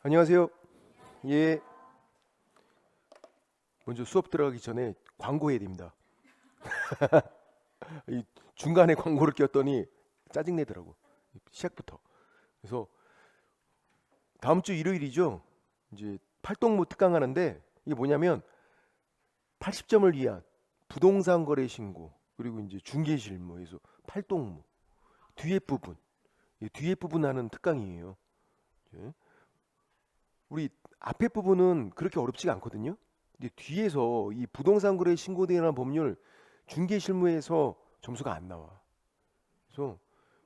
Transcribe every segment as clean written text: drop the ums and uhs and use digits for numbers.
안녕하세요. 예. 먼저 수업 들어가기 전에 광고해야 됩니다. 이 중간에 광고를 꼈더니 짜증내더라고. 시작부터. 그래서 다음 주 일요일이죠. 이제 팔동무 특강 하는데 이게 뭐냐면 80점을 위한 부동산 거래 신고 그리고 이제 중개 실무에서 팔동무 뒤에 부분 이 뒤에 부분 하는 특강이에요. 예. 우리 앞에 부분은 그렇게 어렵지가 않거든요. 근데 뒤에서 이 부동산 거래 신고대행한 법률 중개 실무에서 점수가 안 나와. 그래서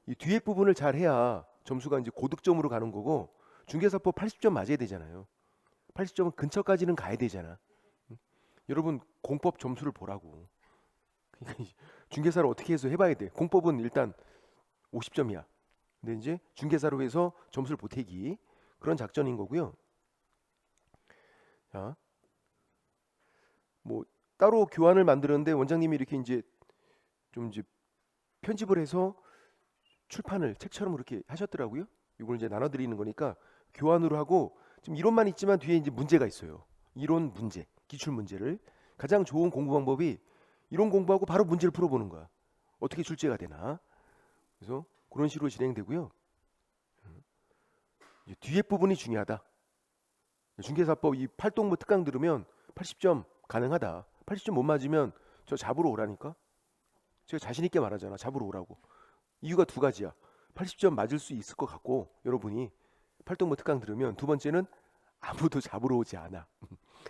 이 뒤에 부분을 잘 해야 점수가 이제 고득점으로 가는 거고 중개사법 80점 맞아야 되잖아요. 80점 근처까지는 가야 되잖아. 여러분 공법 점수를 보라고. 그러니까 중개사를 어떻게 해서 해봐야 돼. 공법은 일단 50점이야. 근데 이제 중개사로 해서 점수를 보태기 그런 작전인 거고요. 자, 뭐 따로 교환을 만들었는데 원장님이 이렇게 이제 좀 이제 편집을 해서 출판을 책처럼 이렇게 하셨더라고요. 이걸 이제 나눠드리는 거니까 교환으로 하고 지금 이론만 있지만 뒤에 이제 문제가 있어요. 이론 문제, 기출 문제를 가장 좋은 공부 방법이 이론 공부하고 바로 문제를 풀어보는 거야. 어떻게 출제가 되나. 그래서 그런 식으로 진행되고요. 이제 뒤에 부분이 중요하다. 중개사법 이 팔동무 특강 들으면 80점 가능하다. 80점 못 맞으면 저 잡으러 오라니까. 제가 자신 있게 말하잖아. 잡으러 오라고. 이유가 두 가지야. 80점 맞을 수 있을 것 같고 여러분이 팔동무 특강 들으면 두 번째는 아무도 잡으러 오지 않아.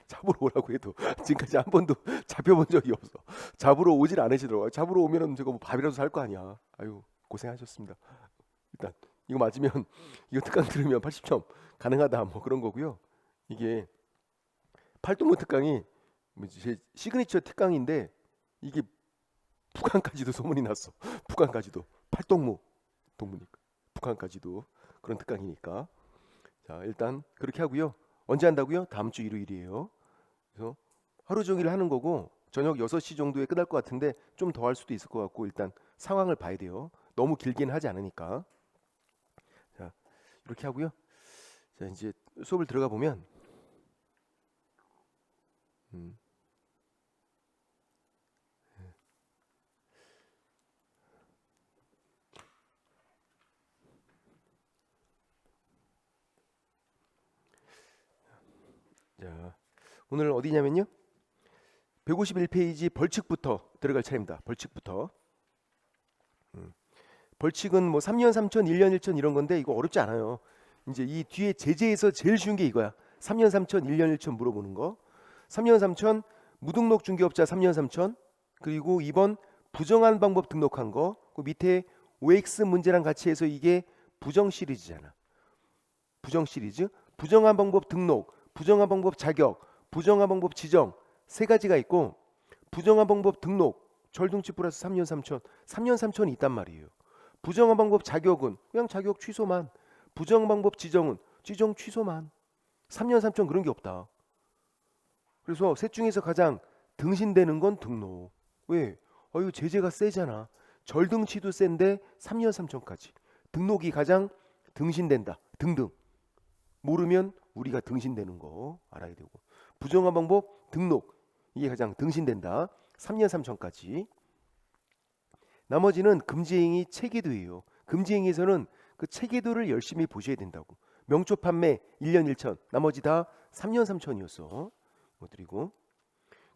잡으러 오라고 해도 지금까지 한 번도 잡혀본 적이 없어. 잡으러 오질 않으시더라고요. 잡으러 오면은 제가 뭐 밥이라도 살 거 아니야. 아유 고생하셨습니다. 일단 이거 맞으면 이거 특강 들으면 80점 가능하다 뭐 그런 거고요. 이게 팔동무 특강이 제 시그니처 특강인데 이게 북한까지도 소문이 났어. 북한까지도 팔동무 동무니까 북한까지도 그런 특강이니까. 자 일단 그렇게 하고요. 언제 한다고요? 다음 주 일요일이에요. 그래서 하루 종일 하는 거고 저녁 6시 정도에 끝날 것 같은데 좀 더 할 수도 있을 것 같고 일단 상황을 봐야 돼요. 너무 길게는 하지 않으니까. 자 이렇게 하고요. 자 이제 수업을 들어가 보면 음, 자 오늘 어디냐면요. 151페이지 벌칙부터 들어갈 차례입니다. 벌칙부터. 벌칙은 뭐 3년 3천, 1년 1천 이런 건데 이거 어렵지 않아요. 이제 이 뒤에 제재에서 제일 쉬운 게 이거야. 3년 3천, 1년 1천 물어보는 거. 3년 3천 무등록 중개업자 3년 3천. 그리고 2번 부정한 방법 등록한 거. 그 밑에 OX 문제랑 같이 해서 이게 부정 시리즈잖아. 부정 시리즈. 부정한 방법 등록, 부정한 방법 자격, 부정한 방법 지정 세 가지가 있고 부정한 방법 등록 절등치 플러스 3년 3천. 3년 3천이 있단 말이에요. 부정한 방법 자격은 그냥 자격 취소만. 부정 방법 지정은 지정 취소만. 3년 3천 그런 게 없다. 그래서 셋 중에서 가장 등신되는 건 등록. 왜? 이거 제재가 세잖아. 절등치도 센데 3년 3천까지. 등록이 가장 등신된다. 등등. 모르면 우리가 등신되는 거 알아야 되고. 부정한 방법 등록. 이게 가장 등신된다. 3년 3천까지. 나머지는 금지행위 체계도예요. 금지행위에서는 그 체계도를 열심히 보셔야 된다고. 명초 판매 1년 1천, 나머지 다 3년 3천이었어. 드리고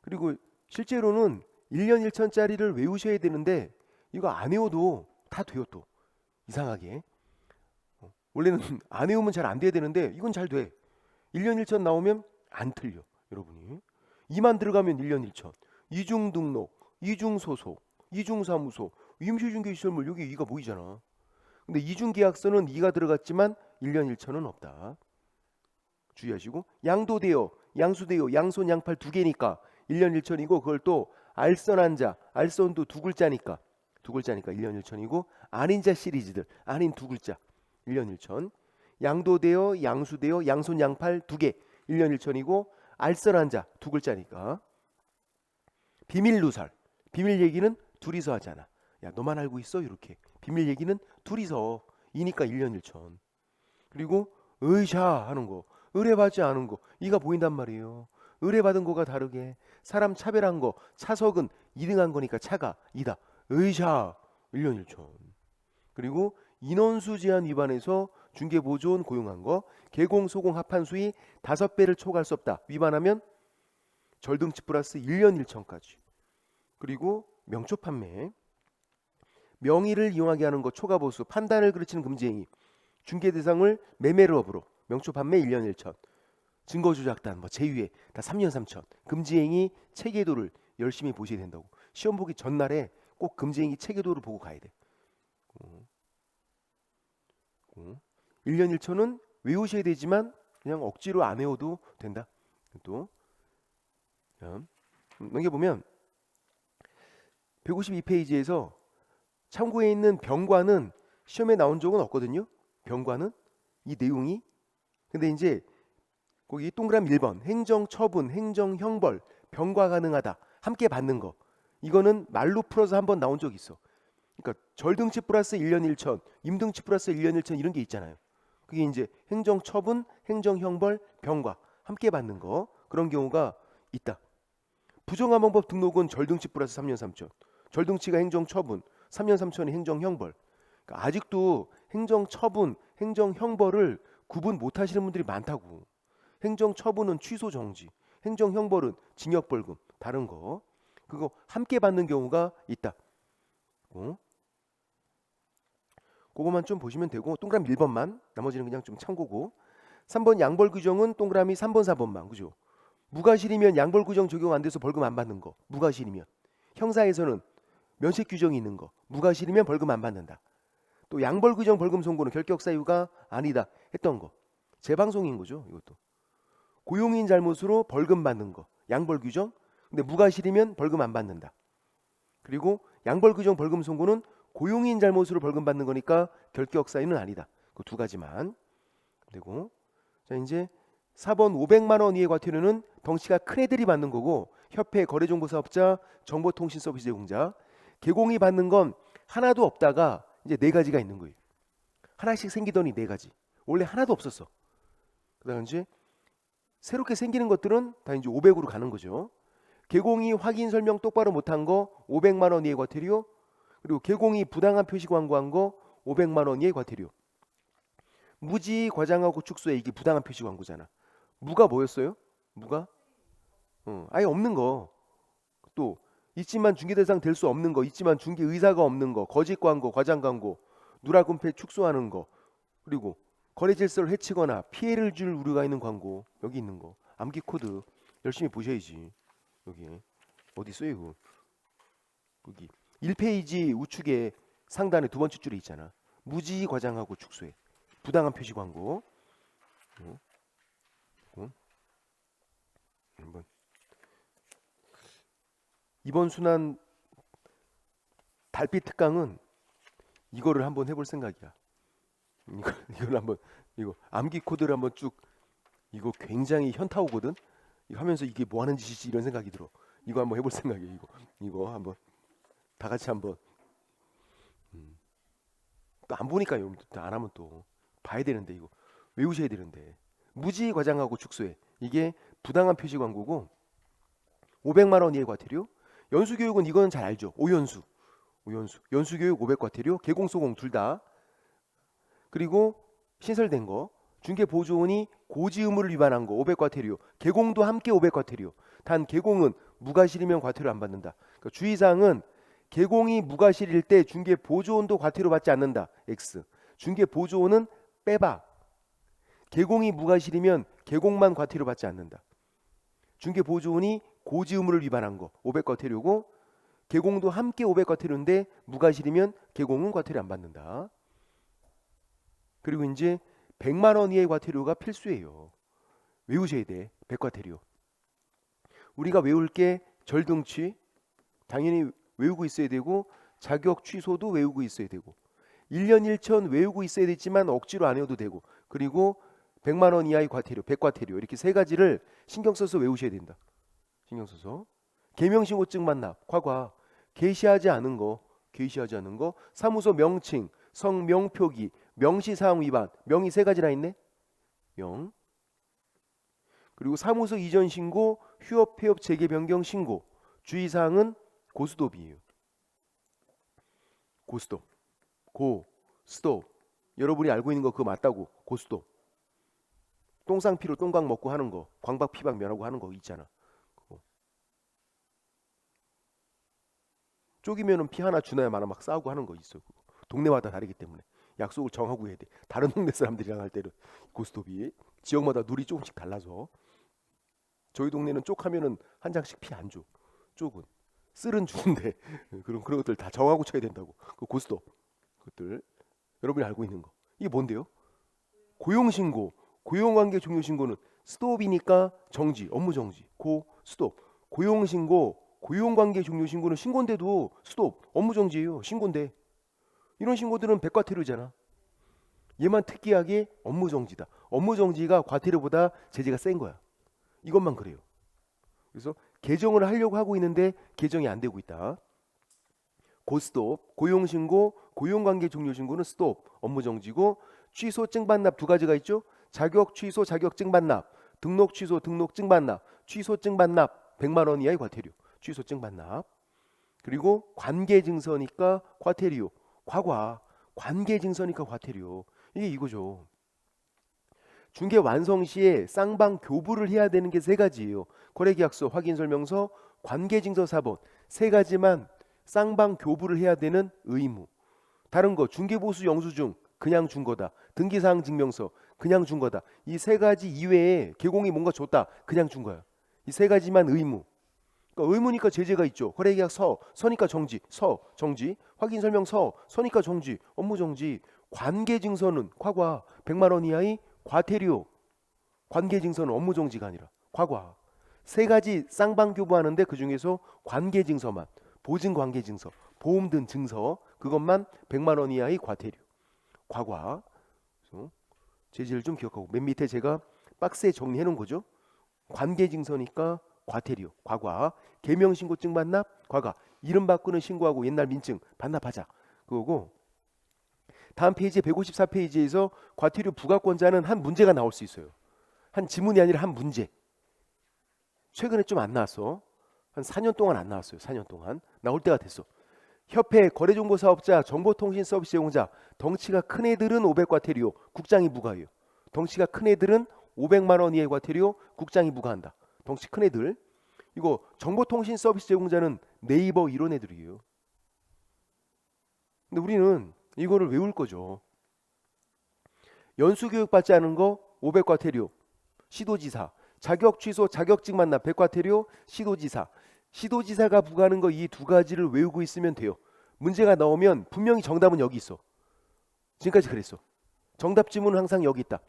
그리고 실제로는 1년 1천짜리를 외우셔야 되는데 이거 안 외워도 다 돼요 또. 이상하게. 원래는 안 외우면 잘 안 돼야 되는데 이건 잘 돼. 1년 1천 나오면 안 틀려. 여러분이. 2만 들어가면 1년 1천. 이중 등록, 이중 소속, 이중 사무소, 임시중개시설물 여기 2가 보이잖아. 근데 이중계약서는 2가 들어갔지만 1년 1천은 없다. 주의하시고 양도대여, 양수대여, 양손, 양팔 두 개니까 1년 1천이고 그걸 또 알선한자, 알선도 두 글자니까 1년 1천이고 아닌자 시리즈들 아닌 두 글자 1년 1천. 양도대여, 양수대여, 양손, 양팔 두 개 1년 1천이고 알선한자 두 글자니까. 비밀 누설, 비밀 얘기는 둘이서 하잖아. 야 너만 알고 있어 이렇게. 비밀 얘기는 둘이서 이니까 1년 1천. 그리고 의샤 하는 거. 의뢰받지 않은 거 이가 보인단 말이에요. 의뢰받은 거가 다르게 사람 차별한 거 차석은 2등한 거니까 차가 2다. 의샤 1년 1천. 그리고 인원수 제한 위반해서 중개보조원 고용한 거 개공 소공 합한 수위 5배를 초과할 수 없다. 위반하면 절등치 플러스 1년 1천까지. 그리고 명초 판매 명의를 이용하게 하는 거 초과보수 판단을 그르치는 금지행위 중개 대상을 매매로 업으로 명초 판매 1년 1천 증거 조작단 뭐 제휴에 다 3년 3천 금지행위 체계도를 열심히 보셔야 된다고. 시험 보기 전날에 꼭 금지행위 체계도를 보고 가야 돼. 1년 1천은 외우셔야 되지만 그냥 억지로 안 외워도 된다. 또 넘겨보면 152페이지에서 참고에 있는 병과는 시험에 나온 적은 없거든요. 병과는 이 내용이. 근데 이제 거기 동그라미 1번 행정처분, 행정형벌, 병과 가능하다. 함께 받는 거. 이거는 말로 풀어서 한번 나온 적 있어. 그러니까 절등치 플러스 1년 1천, 임등치 플러스 1년 1천 이런 게 있잖아요. 그게 이제 행정처분, 행정형벌, 병과 함께 받는 거. 그런 경우가 있다. 부정한 방법 등록은 절등치 플러스 3년 3천. 절등치가 행정처분, 3년 3천이 행정형벌. 그러니까 아직도 행정처분, 행정형벌을 구분 못 하시는 분들이 많다고. 행정처분은 취소 정지, 행정형벌은 징역벌금, 다른 거. 그거 함께 받는 경우가 있다. 그거만 좀 보시면 되고 동그라미 1번만 나머지는 그냥 좀 참고고 3번 양벌 규정은 동그라미 3번 4번만 그죠? 무과실이면 양벌 규정 적용 안 돼서 벌금 안 받는 거 무과실이면 형사에서는 면책 규정이 있는 거 무과실이면 벌금 안 받는다. 또 양벌 규정 벌금 선고는 결격 사유가 아니다 했던 거 재방송인 거죠. 이것도 고용인 잘못으로 벌금 받는 거 양벌 규정 근데 무과실이면 벌금 안 받는다. 그리고 양벌 규정 벌금 선고는 고용인 잘못으로 벌금 받는 거니까 결격 사유는 아니다. 그 두 가지만 되고 자 이제 4번 500만 원 이하 과태료는 덩치가 큰 애들이 받는 거고 협회 거래정보사업자 정보통신서비스 제공자 개공이 받는 건 하나도 없다가 이제 4가지가 있는 거예요. 하나씩 생기더니 4가지 원래 하나도 없었어. 그다음 이제 새롭게 생기는 것들은 다 이제 500으로 가는 거죠. 개공이 확인 설명 똑바로 못한 거 500만 원 이하의 과태료 그리고 개공이 부당한 표시 광고한 거 500만 원 이하의 과태료. 무지 과장하고 축소해 이게 부당한 표시 광고잖아. 무가 뭐였어요? 무가? 아예 없는 거. 또 있지만 중개 대상 될 수 없는 거, 있지만 중개 의사가 없는 거, 거짓 광고, 과장 광고, 누락금패 축소하는 거, 그리고 거래 질서를 해치거나 피해를 줄 우려가 있는 광고 여기 있는 거. 암기 코드 열심히 보셔야지. 여기 어디 있어요 이거? 여기 1페이지 우측에 상단에 2번째 줄에 있잖아. 무지 과장하고 축소해 부당한 표시 광고. 한번 이번 순환 달빛 특강은 이거를 한번 해볼 생각이야. 이걸 한번 이거 암기 코드를 한번 쭉 이거 굉장히 현타 오거든. 이거 하면서 이게 뭐 하는 짓이지 이런 생각이 들어. 이거 한번 해볼 생각이야. 이거 한번 다 같이 한번 또 안 보니까요. 안 하면 또 봐야 되는데 이거 외우셔야 되는데 무지 과장하고 축소해 이게 부당한 표시 광고고 500만 원 이하의 과태료. 연수교육은 이거는 잘 알죠. 5연수 연수교육 500 과태료 개공소공 둘 다. 그리고 신설된 거 중개보조원이 고지 의무를 위반한 거 500 과태료 개공도 함께 500 과태료. 단 개공은 무과실이면 과태료 안 받는다. 그러니까 주의사항은 개공이 무과실일 때 중개보조원도 과태료 받지 않는다. X. 중개보조원은 빼봐. 개공이 무과실이면 개공만 과태료 받지 않는다. 중개보조원이 고지 의무를 위반한 거 500 과태료고 개공도 함께 500 과태료인데 무과실이면 개공은 과태료 안 받는다. 그리고 이제 100만 원 이하의 과태료가 필수예요. 외우셔야 돼. 100 과태료. 우리가 외울 게 절등치 당연히 외우고 있어야 되고 자격 취소도 외우고 있어야 되고 1년 1천 외우고 있어야 되지만 억지로 안 외워도 되고 그리고 100만 원 이하의 과태료, 100과태료 이렇게 3가지를 신경 써서 외우셔야 된다. 신경 써서 계명신고증 만납, 과과 게시하지 않은 거, 사무소 명칭, 성명표기, 명시사항 위반, 명이 3가지나 있네. 명, 그리고 사무소 이전 신고, 휴업 폐업 재개 변경 신고. 주의사항은 고스톱이에요. 고스톱. 고, 스톱. 여러분이 알고 있는 거 그거 맞다고. 고스톱. 똥상피로 똥광 먹고 하는 거. 광박 피박 면하고 하는 거 있잖아. 쪼기면은 피 하나 주나야 마나 막 싸우고 하는 거 있어. 동네마다 다르기 때문에 약속을 정하고 해야 돼. 다른 동네 사람들이랑 할 때는 고스톱이 지역마다 룰이 조금씩 달라서 저희 동네는 쪽하면은 한 장씩 피 안 줘. 쪽은 쓸은 주는데 그런 것들 다 정하고 쳐야 된다고. 그 고스톱 그것들 여러분이 알고 있는 거 이게 뭔데요? 고용신고, 고용관계 종료신고는 스톱이니까 정지, 업무 정지. 고 스톱. 고용신고, 고용관계 종료신고는 신고인데도 스톱, 업무 정지예요. 신고인데 이런 신고들은 백과태료잖아. 얘만 특이하게 업무 정지다. 업무 정지가 과태료보다 제재가 센 거야. 이것만 그래요. 그래서 개정을 하려고 하고 있는데 개정이 안 되고 있다. 고스톱, 고용신고, 고용관계 종료신고는 스톱, 업무 정지고 취소 증반납 두 가지가 있죠. 자격 취소, 자격증 반납, 등록 취소, 등록증 반납, 취소 증반납 100만 원 이하의 과태료, 취소 증반납. 그리고 관계 증서니까 과태료, 과과, 관계 증서니까 과태료. 이게 이거죠. 중개 완성 시에 쌍방 교부를 해야 되는 게 세 가지예요. 거래계약서, 확인설명서, 관계증서 사본 세 가지만 쌍방 교부를 해야 되는 의무. 다른 거 중개보수 영수증 그냥 준 거다. 등기사항 증명서 그냥 준 거다. 이 세 가지 이외에 개공이 뭔가 줬다. 그냥 준 거야. 이 세 가지만 의무. 그러니까 의무니까 제재가 있죠. 거래계약서, 서니까 정지, 서, 정지. 확인설명서, 서니까 정지, 업무 정지. 관계증서는 과과 100만 원 이하의 과태료. 관계증서는 업무 정지가 아니라 과과. 세 가지 쌍방 교부하는데 그 중에서 관계증서만, 보증관계증서, 보험 등 증서 그것만 100만 원 이하의 과태료. 과과. 그래서 제재를 좀 기억하고 맨 밑에 제가 박스에 정리해 놓은 거죠. 관계증서니까 과태료, 과과. 개명신고증 반납, 과과. 이름 바꾸는 신고하고 옛날 민증 반납하자. 그거고 다음 페이지 154페이지에서 과태료 부과권자는 한 문제가 나올 수 있어요. 한 지문이 아니라 한 문제. 최근에 좀 안 나왔어. 한 4년 동안 안 나왔어요. 4년 동안. 나올 때가 됐어. 협회 거래정보사업자 정보통신서비스 제공자 덩치가 큰 애들은 500과태료 국장이 부과해요. 덩치가 큰 애들은 500만 원 이하의 과태료 국장이 부과한다. 덩치 큰 애들. 이거 정보통신서비스 제공자는 네이버 이런 애들이에요. 근데 우리는 이거를 외울 거죠. 연수교육 받지 않은 거 500과태료 시도지사. 자격 취소 자격증 반납 100과태료 시도지사. 시도지사가 부과하는 거 이 두 가지를 외우고 있으면 돼요. 문제가 나오면 분명히 정답은 여기 있어. 지금까지 그랬어. 정답 지문은 항상 여기 있다.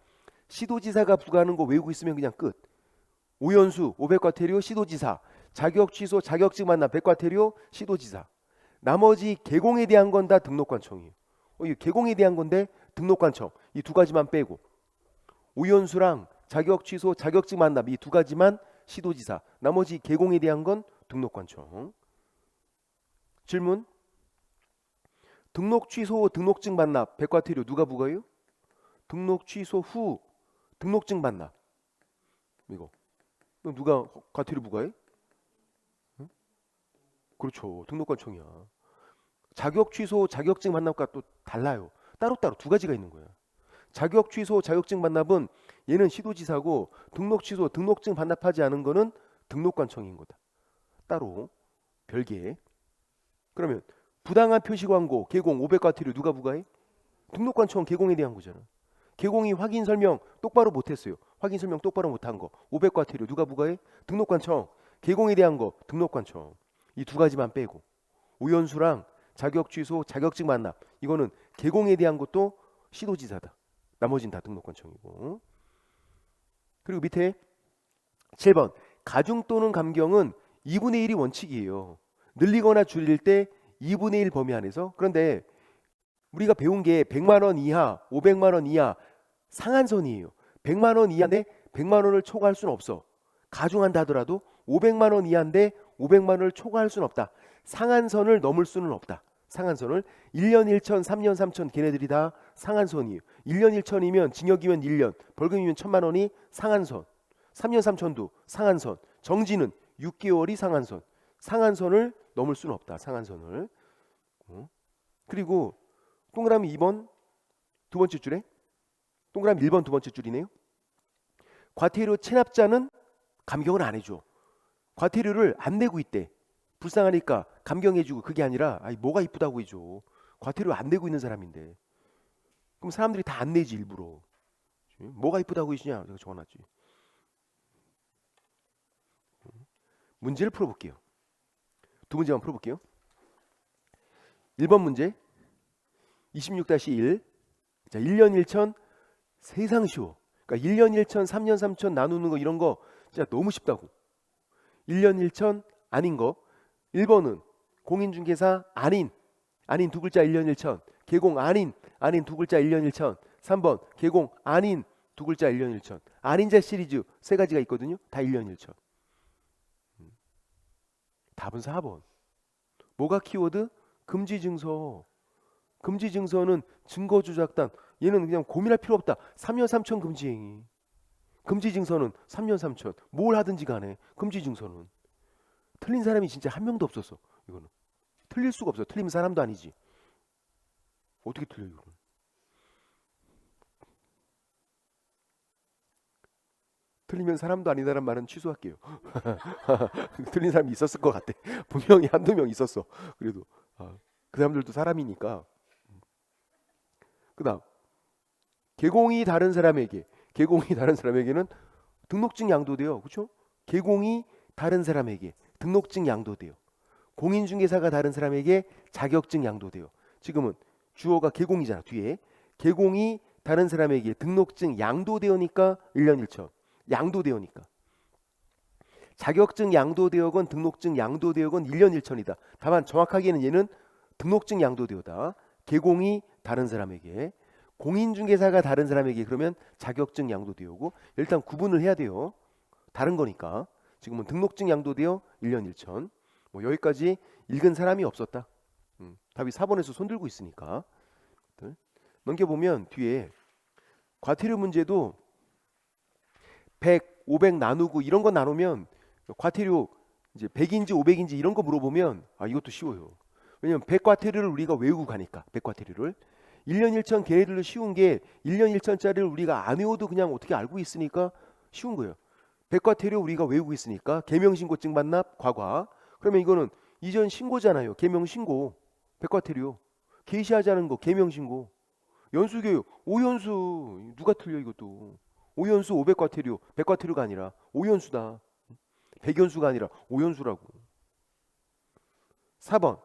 시도지사가 부과하는 거 외우고 있으면 그냥 끝. 오연수 500과태료 시도지사. 자격 취소 자격증 반납 100과태료 시도지사. 나머지 개공에 대한 건 다 등록관청이에요. 이게 개공에 대한 건데 등록관청 이 두 가지만 빼고 오연수랑 자격 취소 자격증 반납 이 두 가지만 시도지사. 나머지 개공에 대한 건 등록관청. 질문. 등록 취소 등록증 반납 100과태료 누가 부과해요? 등록 취소 후 등록증 반납. 이거 누가 과태료 부과해? 응? 그렇죠. 등록관청이야. 자격 취소 자격증 반납과 또 달라요. 따로따로 두 가지가 있는 거야. 자격 취소 자격증 반납은 얘는 시도지사고 등록 취소 등록증 반납하지 않은 거는 등록관청인 거다. 따로 별개. 그러면 부당한 표시 광고 개공 500과태료 누가 부과해? 등록관청 개공에 대한 거잖아. 개공이 확인 설명 똑바로 못했어요. 확인 설명 똑바로 못한 거 500과태료 누가 부과해? 등록관청. 개공에 대한 거 등록관청. 이 두 가지만 빼고 오연수랑 자격 취소 자격증 반납 이거는 개공에 대한 것도 시도지사다. 나머지는 다 등록관청이고. 그리고 밑에 7번 가중 또는 감경은 2분의 1이 원칙이에요. 늘리거나 줄일 때 2분의 1 범위 안에서. 그런데 우리가 배운 게 100만 원 이하 500만 원 이하 상한선이에요. 100만 원 이하인데 100만 원을 초과할 수는 없어. 가중한다 하더라도 500만 원 이하인데 500만 원을 초과할 수는 없다. 상한선을 넘을 수는 없다. 상한선을 1년 1천 3년 3천 걔네들이 다 상한선이에요. 1년 1천이면 징역이면 1년 벌금이면 1,000만 원이 상한선. 3년 3천도 상한선. 정지는 6개월이 상한선. 상한선을 넘을 수는 없다. 상한선을. 그리고 동그라미 2번 두 번째 줄에 동그라미 1번 두 번째 줄이네요. 과태료 체납자는 감경을 안 해줘. 과태료를 안 내고 있대. 불쌍하니까 감경해주고. 그게 아니라 아이 뭐가 이쁘다고 해줘. 과태료 안 내고 있는 사람인데. 그럼 사람들이 다 안 내지 일부러. 뭐가 이쁘다고 해주냐. 제가 적어놨지. 문제를 풀어볼게요. 두 문제만 풀어볼게요. 1번 문제 26-1. 자, 1년 1천 세상 쉬워. 그러니까 1년 1천 3년 3천 나누는 거 이런 거 진짜 너무 쉽다고. 1년 1천 아닌 거. 1번은 공인중개사 아닌 두 글자 1년 1천. 개공 아닌 두 글자 1년 1천. 3번 개공 아닌 두 글자 1년 1천. 아닌자 시리즈 세 가지가 있거든요. 다 1년 1천. 답은 4번. 뭐가 키워드? 금지증서. 금지증서는 증거조작단. 얘는 그냥 고민할 필요 없다. 3년 3천 금지행위. 금지증서는 3년 3천. 뭘 하든지 간에 금지증서는. 틀린 사람이 진짜 한 명도 없었어. 이거는 틀릴 수가 없어. 틀리면 사람도 아니지. 어떻게 틀려 이거는. 틀리면 사람도 아니다라는 말은 취소할게요. 틀린 사람이 있었을 것 같아. 분명히 한두 명 있었어. 그래도 그 사람들도 사람이니까. 그 다음 개공이 다른 사람에게는 등록증 양도돼요. 그렇죠? 개공이 다른 사람에게 등록증 양도돼요. 공인중개사가 다른 사람에게 자격증 양도돼요. 지금은 주어가 개공이잖아. 뒤에 개공이 다른 사람에게 등록증 양도되어니까 1년 1천. 양도되어니까. 자격증 양도되어건 등록증 양도되어건 1년 1천이다. 다만 정확하게는 얘는 등록증 양도되어다. 개공이 다른 사람에게. 공인중개사가 다른 사람에게 그러면 자격증 양도되어고. 일단 구분을 해야 돼요. 다른 거니까. 지금은 등록증 양도되어 1년 1천. 뭐 여기까지 읽은 사람이 없었다. 답이 4번에서 손들고 있으니까. 넘겨보면 뒤에 과태료 문제도 100, 500 나누고 이런 거 나누면 과태료 이제 100인지 500인지 이런 거 물어보면 이것도 쉬워요. 왜냐면 100과태료를 우리가 외우고 가니까. 100과태료를 1년 1천 걔네들도 쉬운 게 1년 1천짜리를 우리가 안 외워도 그냥 어떻게 알고 있으니까 쉬운 거예요. 100과태료 우리가 외우고 있으니까. 계명신고증 반납 과과. 그러면 이거는 이전 신고잖아요. 계명신고. 100과태료 게시하자는 거 계명신고. 연수교육 5연수. 누가 틀려 이것도. 5연수 500과태료 100과태료가 아니라 5연수다. 100연수가 아니라 5연수라고. 4번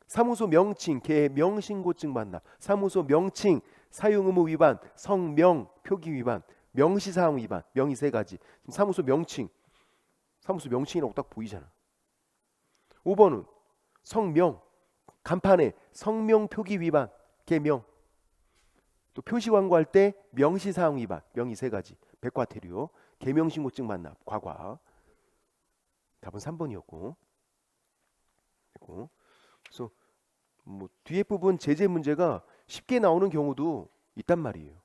사무소 명칭 계명신고증 반납. 사무소 명칭 사용의무 위반 성명 표기 위반 명시사항 위반. 명의 세 가지. 사무소 명칭이라고 딱 보이잖아. 5번은 성명 간판에 성명 표기 위반 계명. 또 표시 광고할 때 명시사항 위반. 명의 세 가지. 100과태료 계명신고증 반납 과과. 답은 3번이었고. 그래서 뭐 뒤에 부분 제재 문제가 쉽게 나오는 경우도 있단 말이에요.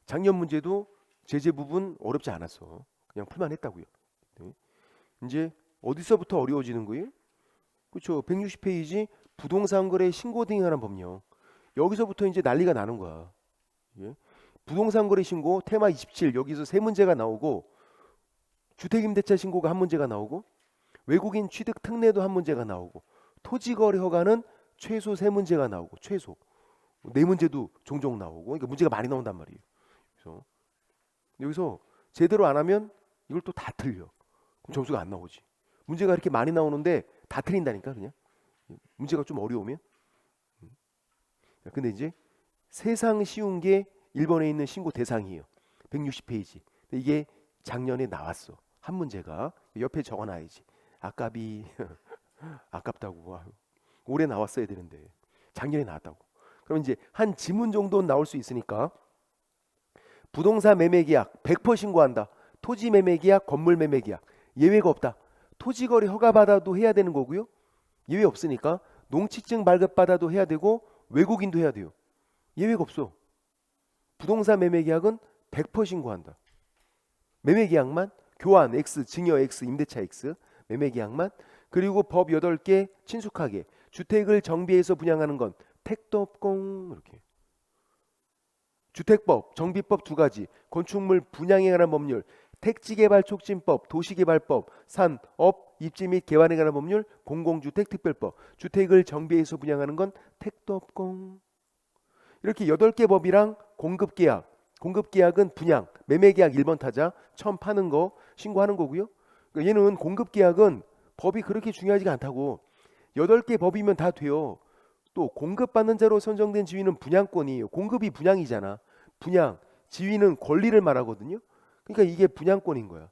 작년 문제도 제재 부분 어렵지 않았어. 그냥 풀만 했다고요. 이제 어디서부터 어려워지는 거예요? 그렇죠. 160페이지 부동산 거래 신고 등에 관한 법령. 여기서부터 이제 난리가 나는 거야. 예? 부동산 거래 신고 테마 27 여기서 세 문제가 나오고, 주택임대차 신고가 한 문제가 나오고, 외국인 취득 특례도 한 문제가 나오고, 토지거래 허가는 최소 세 문제가 나오고, 최소 네 문제도 종종 나오고. 그러니까 문제가 많이 나온단 말이에요. 그래서 여기서 제대로 안 하면 이걸 또 다 틀려. 그럼 점수가 안 나오지. 문제가 이렇게 많이 나오는데 다 틀린다니까. 그냥 문제가 좀 어려우면. 근데 이제 세상 쉬운 게 1번에 있는 신고 대상이에요. 160페이지. 이게 작년에 나왔어. 한 문제가. 옆에 적어놔야지. 아깝이 아깝다고. 올해 나왔어야 되는데 작년에 나왔다고. 그럼 이제 한 지문 정도는 나올 수 있으니까. 부동산 매매 계약 100% 신고한다. 토지 매매 계약, 건물 매매 계약 예외가 없다. 토지 거래 허가 받아도 해야 되는 거고요. 예외 없으니까 농취증 발급 받아도 해야 되고, 외국인도 해야 돼요. 예외가 없어. 부동산 매매 계약은 100% 신고한다. 매매계약만, 교환 X, 증여 X, 임대차 X, 매매계약만. 그리고 법 8개 친숙하게 주택을 정비해서 분양하는 건 택도 없공. 이렇게 주택법, 정비법 2가지, 건축물 분양에 관한 법률, 택지개발촉진법, 도시개발법, 산, 업, 입지 및 개발에 관한 법률, 공공주택 특별법, 주택을 정비해서 분양하는 건 택도 없공. 이렇게 8개 법이랑 공급계약, 공급계약은 분양, 매매계약 1번 타자, 처음 파는 거 신고하는 거고요. 그러니까 얘는 공급계약은 법이 그렇게 중요하지가 않다고. 8개 법이면 다 돼요. 또 공급받는 자로 선정된 지위는 분양권이에요. 공급이 분양이잖아. 분양, 지위는 권리를 말하거든요. 그러니까 이게 분양권인 거야.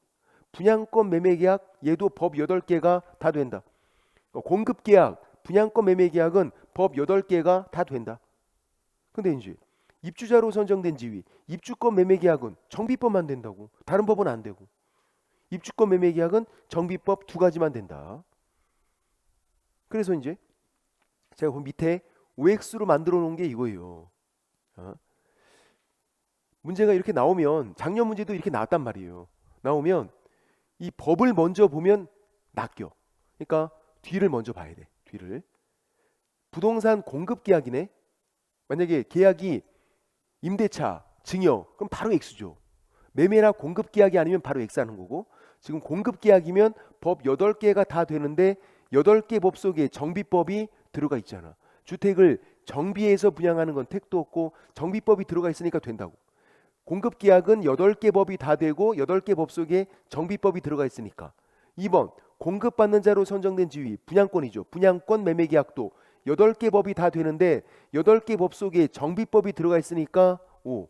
분양권 매매계약, 얘도 법 8개가 다 된다. 공급계약, 분양권 매매계약은 법 8개가 다 된다. 근데 이제 입주자로 선정된 지위, 입주권 매매계약은 정비법만 된다고. 다른 법은 안 되고. 입주권 매매계약은 정비법 2가지만 된다. 그래서 이제 제가 그 밑에 OX로 만들어 놓은 게 이거예요. 문제가 이렇게 나오면, 작년 문제도 이렇게 나왔단 말이에요. 나오면 이 법을 먼저 보면 낚여. 그러니까 뒤를 먼저 봐야 돼. 뒤를. 부동산 공급 계약이네. 만약에 계약이 임대차, 증여, 그럼 바로 X죠. 매매나 공급 계약이 아니면 바로 X 하는 거고, 지금 공급 계약이면 법 8개가 다 되는데 8개 법 속에 정비법이 들어가 있잖아. 주택을 정비해서 분양하는 건 택도 없고 정비법이 들어가 있으니까 된다고. 공급 계약은 8개 법이 다 되고 8개 법 속에 정비법이 들어가 있으니까. 2번 공급받는 자로 선정된 지위, 분양권이죠. 분양권 매매 계약도 8개 법이 다 되는데 8개 법 속에 정비법이 들어가 있으니까 O.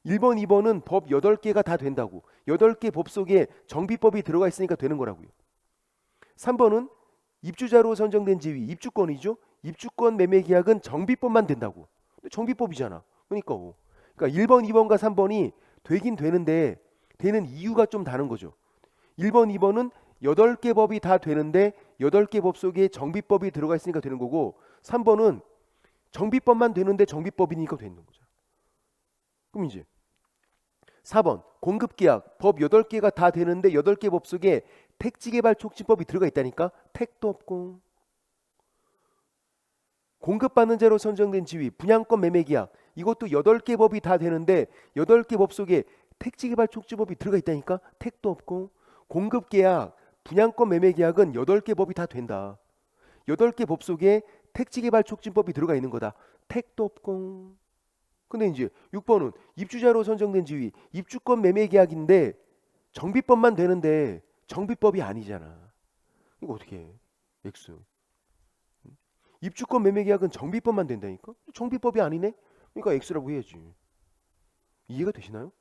1번, 2번은 법 8개가 다 된다고. 8개 법 속에 정비법이 들어가 있으니까 되는 거라고요. 3번은 입주자로 선정된 지위, 입주권이죠. 입주권 매매 계약은 정비법만 된다고. 정비법이잖아. 그러니까 O. 그러니까 1번, 2번과 3번이 되긴 되는데 되는 이유가 좀 다른 거죠. 1번, 2번은 8개 법이 다 되는데 8개 법 속에 정비법이 들어가 있으니까 되는 거고, 3번은 정비법만 되는데 정비법이니까 되는 거죠. 그럼 이제 4번 공급계약 법 8개가 다 되는데 8개 법 속에 택지개발촉진법이 들어가 있다니까 택도 없고. 공급받는 자로 선정된 지위, 분양권 매매계약, 이것도 8개 법이 다 되는데 8개 법 속에 택지개발촉진법이 들어가 있다니까 택도 없고. 공급계약, 분양권 매매계약은 8개 법이 다 된다. 8개 법 속에 택지개발촉진법이 들어가 있는 거다. 택도 없고. 근데 이제 6번은 입주자로 선정된 지위, 입주권 매매계약인데 정비법만 되는데 정비법이 아니잖아. 이거 어떻게 해? X. 입주권 매매계약은 정비법만 된다니까? 정비법이 아니네? 그러니까 X라고 해야지. 이해가 되시나요?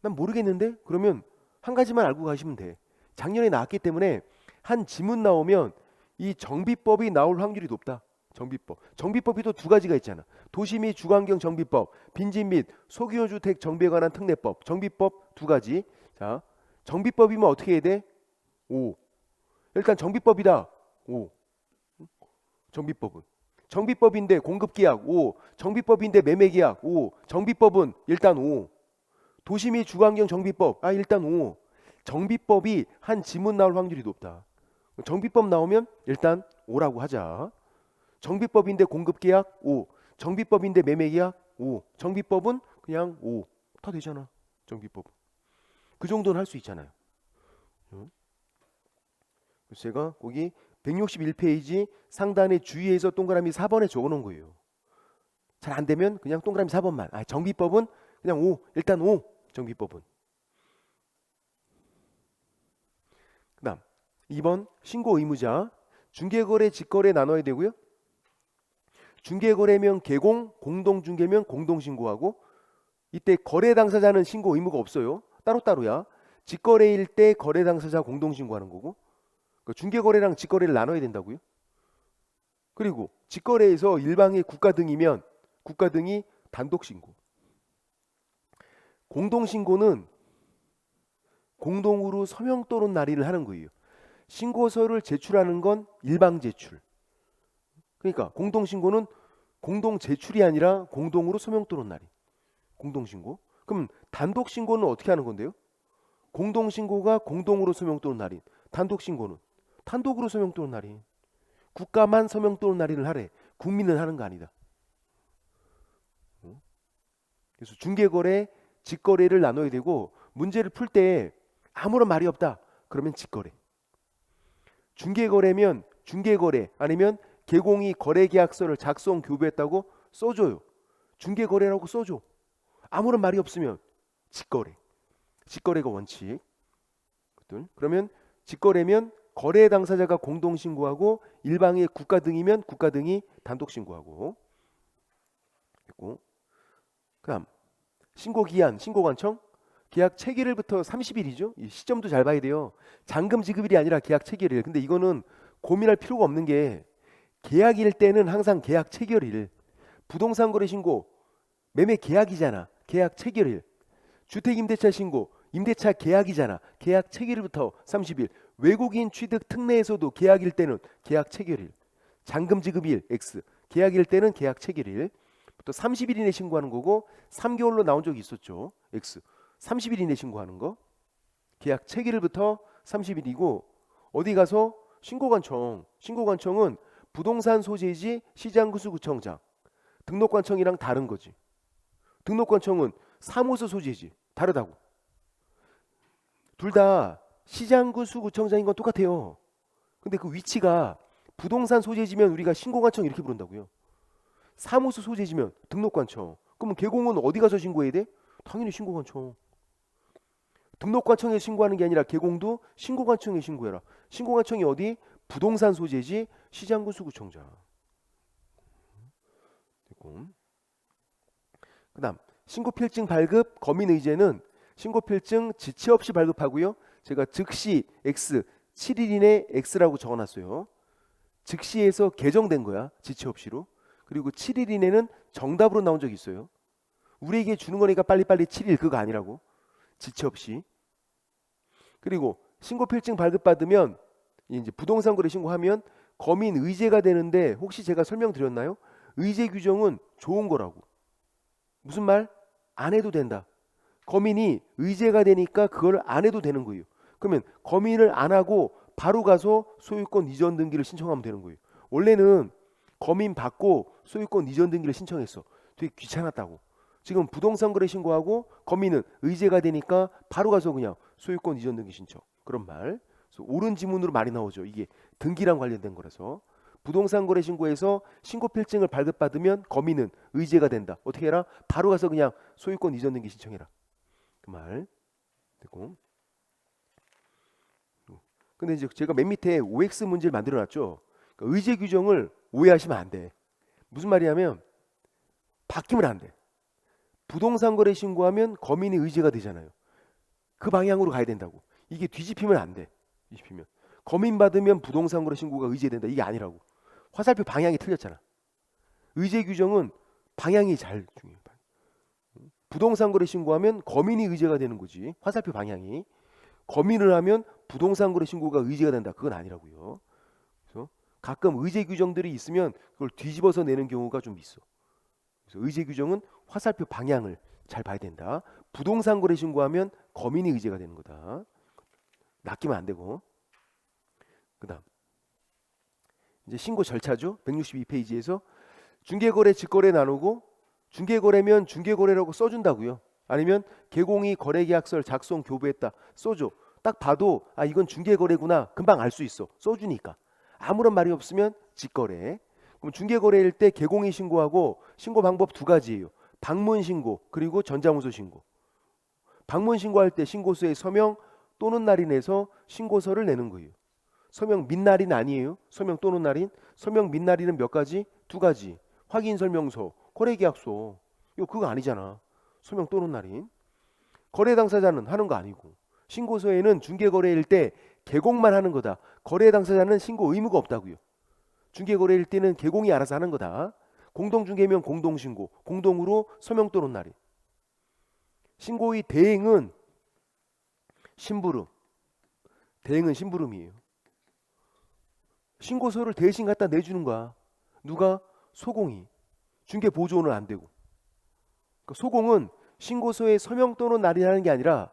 난 모르겠는데? 그러면 한 가지만 알고 가시면 돼. 작년에 나왔기 때문에 한 지문 나오면 이 정비법이 나올 확률이 높다. 정비법. 정비법이 또 2가지가 있잖아. 도시 및 주거환경 정비법, 빈집 및 소규모주택 정비에 관한 특례법. 정비법 2가지. 자, 정비법이면 어떻게 해야 돼? O. 일단 정비법이다. O. 정비법은. 정비법인데 공급계약 O. 정비법인데 매매계약 O. 정비법은 일단 O. 도시 및 주거환경 정비법 일단 O. 정비법이 한 지문 나올 확률이 높다. 정비법 나오면 일단 O라고 하자. 정비법인데 공급계약 O. 정비법인데 매매계약 O. 정비법은 그냥 O. 다 되잖아. 정비법. 그 정도는 할 수 있잖아요. 제가 거기 161페이지 상단에 주의해서 동그라미 4번에 적어놓은 거예요. 잘 안되면 그냥 동그라미 4번만. 정비법은 그냥 O. 일단 O. 정비법은. 그 다음 2번 신고 의무자. 중개거래 직거래 나눠야 되고요. 중개거래면 개공, 공동중개면 공동신고하고, 이때 거래 당사자는 신고 의무가 없어요. 따로따로야. 직거래일 때 거래 당사자 공동신고하는 거고, 그러니까 중개거래랑 직거래를 나눠야 된다고요. 그리고 직거래에서 일방의 국가 등이면 국가 등이 단독신고. 공동신고는 공동으로 서명 또는 날인을 하는 거예요. 신고서를 제출하는 건 일방 제출. 그러니까 공동신고는 공동 제출이 아니라 공동으로 서명 또는 날인. 공동신고. 그럼 단독 신고는 어떻게 하는 건데요? 공동 신고가 공동으로 서명 또는 날인. 단독 신고는 단독으로 서명 또는 날인. 국가만 서명 또는 날인을 하래. 국민은 하는 거 아니다. 그래서 중개거래, 직거래를 나눠야 되고 문제를 풀 때 아무런 말이 없다. 그러면 직거래. 중개거래면 중개거래 아니면 개공이 거래계약서를 작성 교부했다고 써줘요. 중개거래라고 써줘. 아무런 말이 없으면 직거래. 직거래가 원칙. 그러면 직거래면 거래 당사자가 공동 신고하고 일방의 국가 등이면 국가 등이 단독 신고하고. 그다음 신고 기한, 신고 관청. 계약 체결일부터 30일이죠. 이 시점도 잘 봐야 돼요. 잔금 지급일이 아니라 계약 체결일. 근데 이거는 고민할 필요가 없는 게 계약일 때는 항상 계약 체결일. 부동산 거래 신고 매매 계약이잖아. 계약 체결일. 주택 임대차 신고 임대차 계약이잖아. 계약 체결일부터 30일. 외국인 취득 특례에서도 계약일 때는 계약 체결일. 잔금 지급일 X. 계약일 때는 계약 체결일. 또 30일 이내 신고하는 거고 3개월로 나온 적이 있었죠. X. 30일 이내 신고하는 거. 계약 체결일부터 30일이고 어디 가서 신고관청. 신고관청은 부동산 소재지 시장구수구청장. 등록관청이랑 다른 거지. 등록관청은 사무소 소재지. 다르다고. 둘 다 시장구수구청장인 건 똑같아요. 근데 그 위치가 부동산 소재지면 우리가 신고관청 이렇게 부른다고요. 사무소 소재지면 등록관청. 그러면 개공은 어디 가서 신고해야 돼? 당연히 신고관청. 등록관청에 신고하는 게 아니라 개공도 신고관청에 신고해라. 신고관청이 어디? 부동산 소재지 시장구수구청장. 그 다음 신고필증 발급 거민의제는 신고필증 지체 없이 발급하고요. 제가 즉시 X 7일 이내 X라고 적어놨어요. 즉시에서 개정된 거야. 지체 없이로. 그리고 7일 이내는 정답으로 나온 적이 있어요. 우리에게 주는 거니까 빨리빨리 7일 그거 아니라고. 지체 없이. 그리고 신고필증 발급받으면 이제 부동산 거래 신고하면 거민 의제가 되는데 혹시 제가 설명드렸나요? 의제 규정은 좋은 거라고. 무슨 말? 안 해도 된다. 거민이 의제가 되니까 그걸 안 해도 되는 거예요. 그러면 거민을 안 하고 바로 가서 소유권 이전 등기를 신청하면 되는 거예요. 원래는 거민 받고 소유권 이전 등기를 신청했어. 되게 귀찮았다고. 지금 부동산 거래 신고하고 거민은 의제가 되니까 바로 가서 그냥 소유권 이전 등기 신청. 그런 말. 그래서 옳은 지문으로 많이 나오죠. 이게 등기랑 관련된 거라서. 부동산 거래 신고에서 신고필증을 발급받으면 거민은 의제가 된다. 어떻게 해라? 바로 가서 그냥 소유권 이전 등기 신청해라. 그 말. 됐고. 근데 이제 제가 맨 밑에 OX 문제를 만들어 놨죠. 그러니까 의제 규정을 오해하시면 안 돼. 무슨 말이냐면 바뀌면 안 돼. 부동산 거래 신고하면 거민이 의제가 되잖아요. 그 방향으로 가야 된다고. 이게 뒤집히면 안 돼. 뒤집히면. 거민 받으면 부동산 거래 신고가 의제된다. 이게 아니라고. 화살표 방향이 틀렸잖아. 의제 규정은 방향이 잘 중요해. 부동산 거래 신고하면 거민이 의제가 되는 거지. 화살표 방향이. 거민을 하면 부동산 거래 신고가 의제가 된다. 그건 아니라고요. 그래서 가끔 의제 규정들이 있으면 그걸 뒤집어서 내는 경우가 좀 있어. 그래서 의제 규정은 화살표 방향을 잘 봐야 된다. 부동산 거래 신고하면 거민이 의제가 되는 거다. 낚이면 안 되고. 그다음 이제 신고 절차죠. 162페이지에서 중개거래, 직거래 나누고 중개거래면 중개거래라고 써준다고요. 아니면 개공이 거래계약서를 작성 교부했다 써줘. 딱 봐도 아 이건 중개거래구나 금방 알 수 있어. 써주니까. 아무런 말이 없으면 직거래. 그럼 중개거래일 때 개공이 신고하고 신고 방법 두 가지예요. 방문 신고 그리고 전자문서 신고. 방문 신고할 때 신고서에 서명 또는 날인해서 신고서를 내는 거예요. 서명 및 날인 아니에요. 서명 또는 날인. 서명 및 날인은 몇 가지? 두 가지. 확인설명서, 거래계약서. 이거 그거 아니잖아. 서명 또는 날인. 거래 당사자는 하는 거 아니고. 신고서에는 중개거래일 때 개공만 하는 거다. 거래 당사자는 신고 의무가 없다고요. 중개거래일 때는 개공이 알아서 하는 거다. 공동중개면 공동신고. 공동으로 서명 또는 날인. 신고의 대행은 심부름. 대행은 심부름이에요. 신고서를 대신 갖다 내주는 거야. 누가? 소공이. 중개보조는 안 되고. 그러니까 소공은 신고서에 서명 또는 날인하는 게 아니라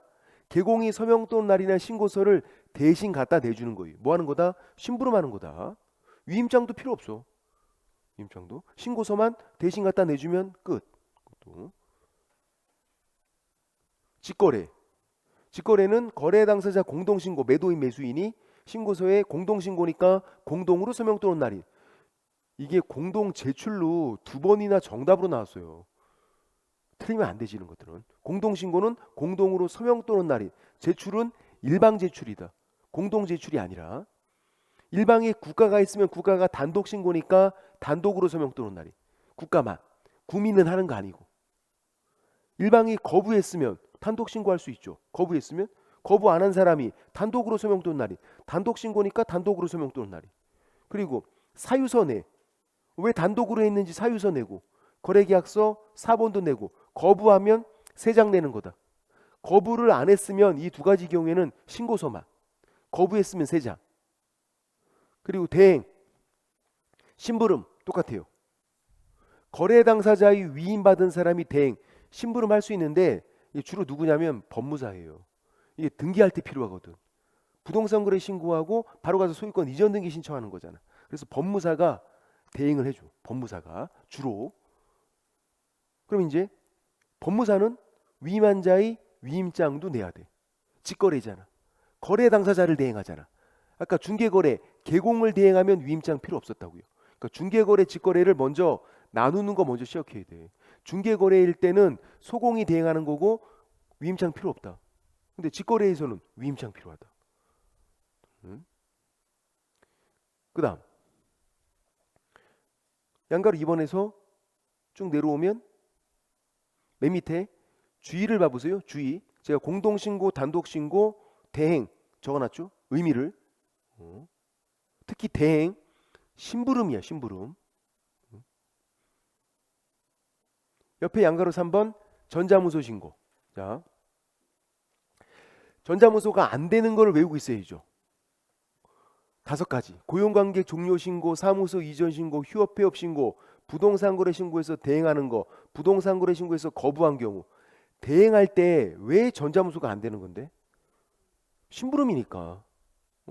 개공이 서명 또는 날인한 신고서를 대신 갖다 내주는 거예요. 뭐 하는 거다? 심부름하는 거다. 위임장도 필요 없어. 위임장도 신고서만 대신 갖다 내주면 끝. 또 직거래. 직거래는 거래 당사자 공동신고, 매도인 매수인이 신고서에 공동신고니까 공동으로 서명 또는 날인. 이게 공동 제출로 두 번이나 정답으로 나왔어요. 틀리면 안 되지 이런 것들은. 공동신고는 공동으로 서명 또는 날인. 제출은 일방 제출이다. 공동 제출이 아니라. 일방에 국가가 있으면 국가가 단독 신고니까 단독으로 서명 또는 날인. 국가만. 국민은 하는 거 아니고. 일방이 거부했으면 단독 신고할 수 있죠. 거부했으면 거부 안 한 사람이 단독으로 서명 또는 날인. 단독 신고니까 단독으로 서명 또는 날인. 그리고 사유서 내. 왜 단독으로 했는지 사유서 내고 거래계약서 사본도 내고 거부하면 3장 내는 거다. 거부를 안 했으면 이 두 가지 경우에는 신고서만. 거부했으면 3장. 그리고 대행. 심부름 똑같아요. 거래 당사자의 위임받은 사람이 대행. 심부름 할 수 있는데 이게 주로 누구냐면 법무사예요. 이게 등기할 때 필요하거든. 부동산 거래 신고하고 바로 가서 소유권 이전 등기 신청하는 거잖아. 그래서 법무사가 대행을 해줘. 법무사가 주로. 그럼 이제 법무사는 위임한 자의 위임장도 내야 돼. 직거래잖아. 거래 당사자를 대행하잖아. 아까 중개거래 개공을 대행하면 위임장 필요 없었다고요. 그러니까 중개거래 직거래를 먼저 나누는 거 먼저 시작해야 돼. 중개거래일 때는 소공이 대행하는 거고 위임장 필요 없다. 근데 직거래에서는 위임장 필요하다. 그 다음 양가로 2번에서 쭉 내려오면 맨 밑에 주의를 봐보세요. 주의. 제가 공동신고, 단독신고, 대행 적어놨죠. 의미를. 특히 대행. 심부름이야. 심부름. 옆에 양가로 3번 전자무소 신고. 자, 전자무소가 안 되는 걸 외우고 있어야죠. 5가지. 고용관계 종료 신고, 사무소 이전 신고, 휴업 폐업 신고, 부동산 거래 신고에서 대행하는 거, 부동산 거래 신고에서 거부한 경우. 대행할 때 왜 전자무소가 안 되는 건데? 심부름이니까.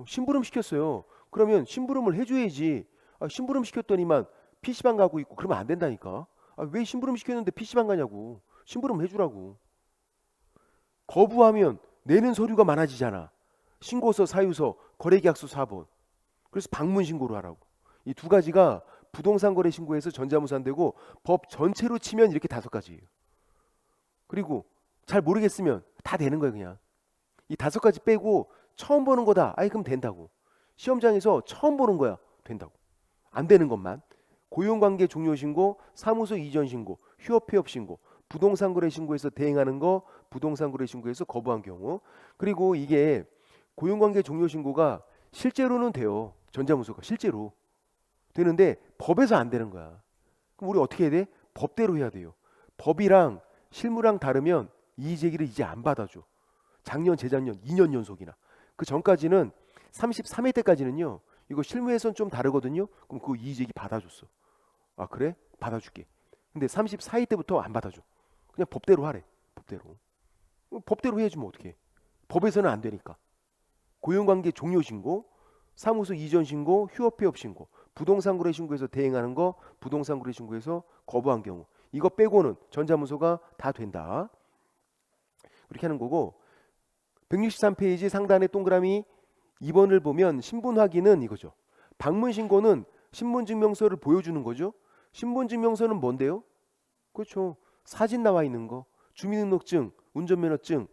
심부름 시켰어요. 그러면 심부름을 해줘야지. 심부름 시켰더니만 PC방 가고 있고 그러면 안 된다니까. 왜 심부름 시켰는데 PC방 가냐고. 심부름 해주라고. 거부하면 내는 서류가 많아지잖아. 신고서, 사유서, 거래계약서 4번. 그래서 방문 신고를 하라고. 이 2가지가 부동산 거래 신고에서 전자무소 안 되고 법 전체로 치면 이렇게 5가지예요. 그리고 잘 모르겠으면 다 되는 거예요 그냥. 이 5가지 빼고 처음 보는 거다. 그럼 된다고. 시험장에서 처음 보는 거야. 된다고. 안 되는 것만. 고용관계 종료 신고, 사무소 이전 신고, 휴업 폐업 신고, 부동산 거래 신고에서 대행하는 거, 부동산 거래 신고에서 거부한 경우. 그리고 이게 고용관계 종료 신고가 실제로는 돼요. 전자무소가 실제로 되는데 법에서 안 되는 거야. 그럼 우리 어떻게 해야 돼? 법대로 해야 돼요. 법이랑 실무랑 다르면 이의제기를 이제 안 받아줘. 작년, 재작년 2년 연속이나. 그 전까지는 33회 때까지는요. 이거 실무에선 좀 다르거든요. 그럼 그 이의제기 받아줬어. 그래? 받아줄게. 근데 34회 때부터 안 받아줘. 그냥 법대로 하래. 법대로. 법대로 해야지 뭐 어떻게. 법에서는 안 되니까. 고용관계 종료 신고, 사무소 이전 신고, 휴업 폐업 신고, 부동산 거래 신고에서 대행하는 거, 부동산 거래 신고에서 거부한 경우. 이거 빼고는 전자무소가 다 된다. 그렇게 하는 거고 163페이지 상단에 동그라미 2번을 보면 신분 확인은 이거죠. 방문 신고는 신분증명서를 보여주는 거죠. 신분증명서는 뭔데요? 그렇죠. 사진 나와 있는 거. 주민등록증, 운전면허증,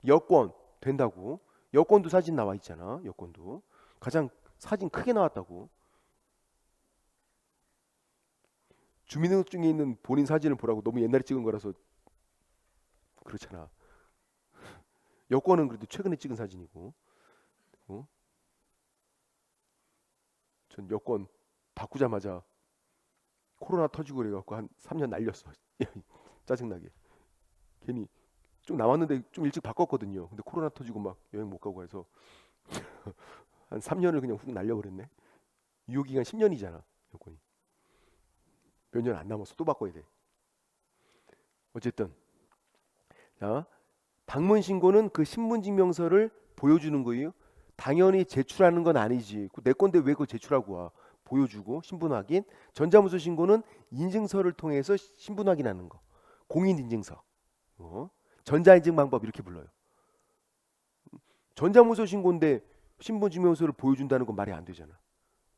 여권 된다고. 여권도 사진 나와 있잖아. 여권도. 가장 사진 크게 나왔다고. 주민등록증에 있는 본인 사진을 보라고 너무 옛날에 찍은 거라서 그렇잖아. 여권은 그래도 최근에 찍은 사진이고. 전 여권 바꾸자마자 코로나 터지고 그래갖고 한 3년 날렸어. 짜증나게. 괜히 좀 남았는데 좀 일찍 바꿨거든요. 근데 코로나 터지고 막 여행 못 가고 해서 한 3년을 그냥 훅 날려버렸네. 유효기간 10년이잖아. 여권이. 몇 년 안 남았어. 또 바꿔야 돼. 어쨌든 자, 방문 신고는 그 신분증명서를 보여주는 거예요. 당연히 제출하는 건 아니지. 내 건데 왜 그거 제출하고 와? 보여주고 신분 확인. 전자무소 신고는 인증서를 통해서 신분 확인하는 거. 공인인증서. 전자인증 방법 이렇게 불러요. 전자무소 신고인데 신분증명서를 보여준다는 건 말이 안 되잖아.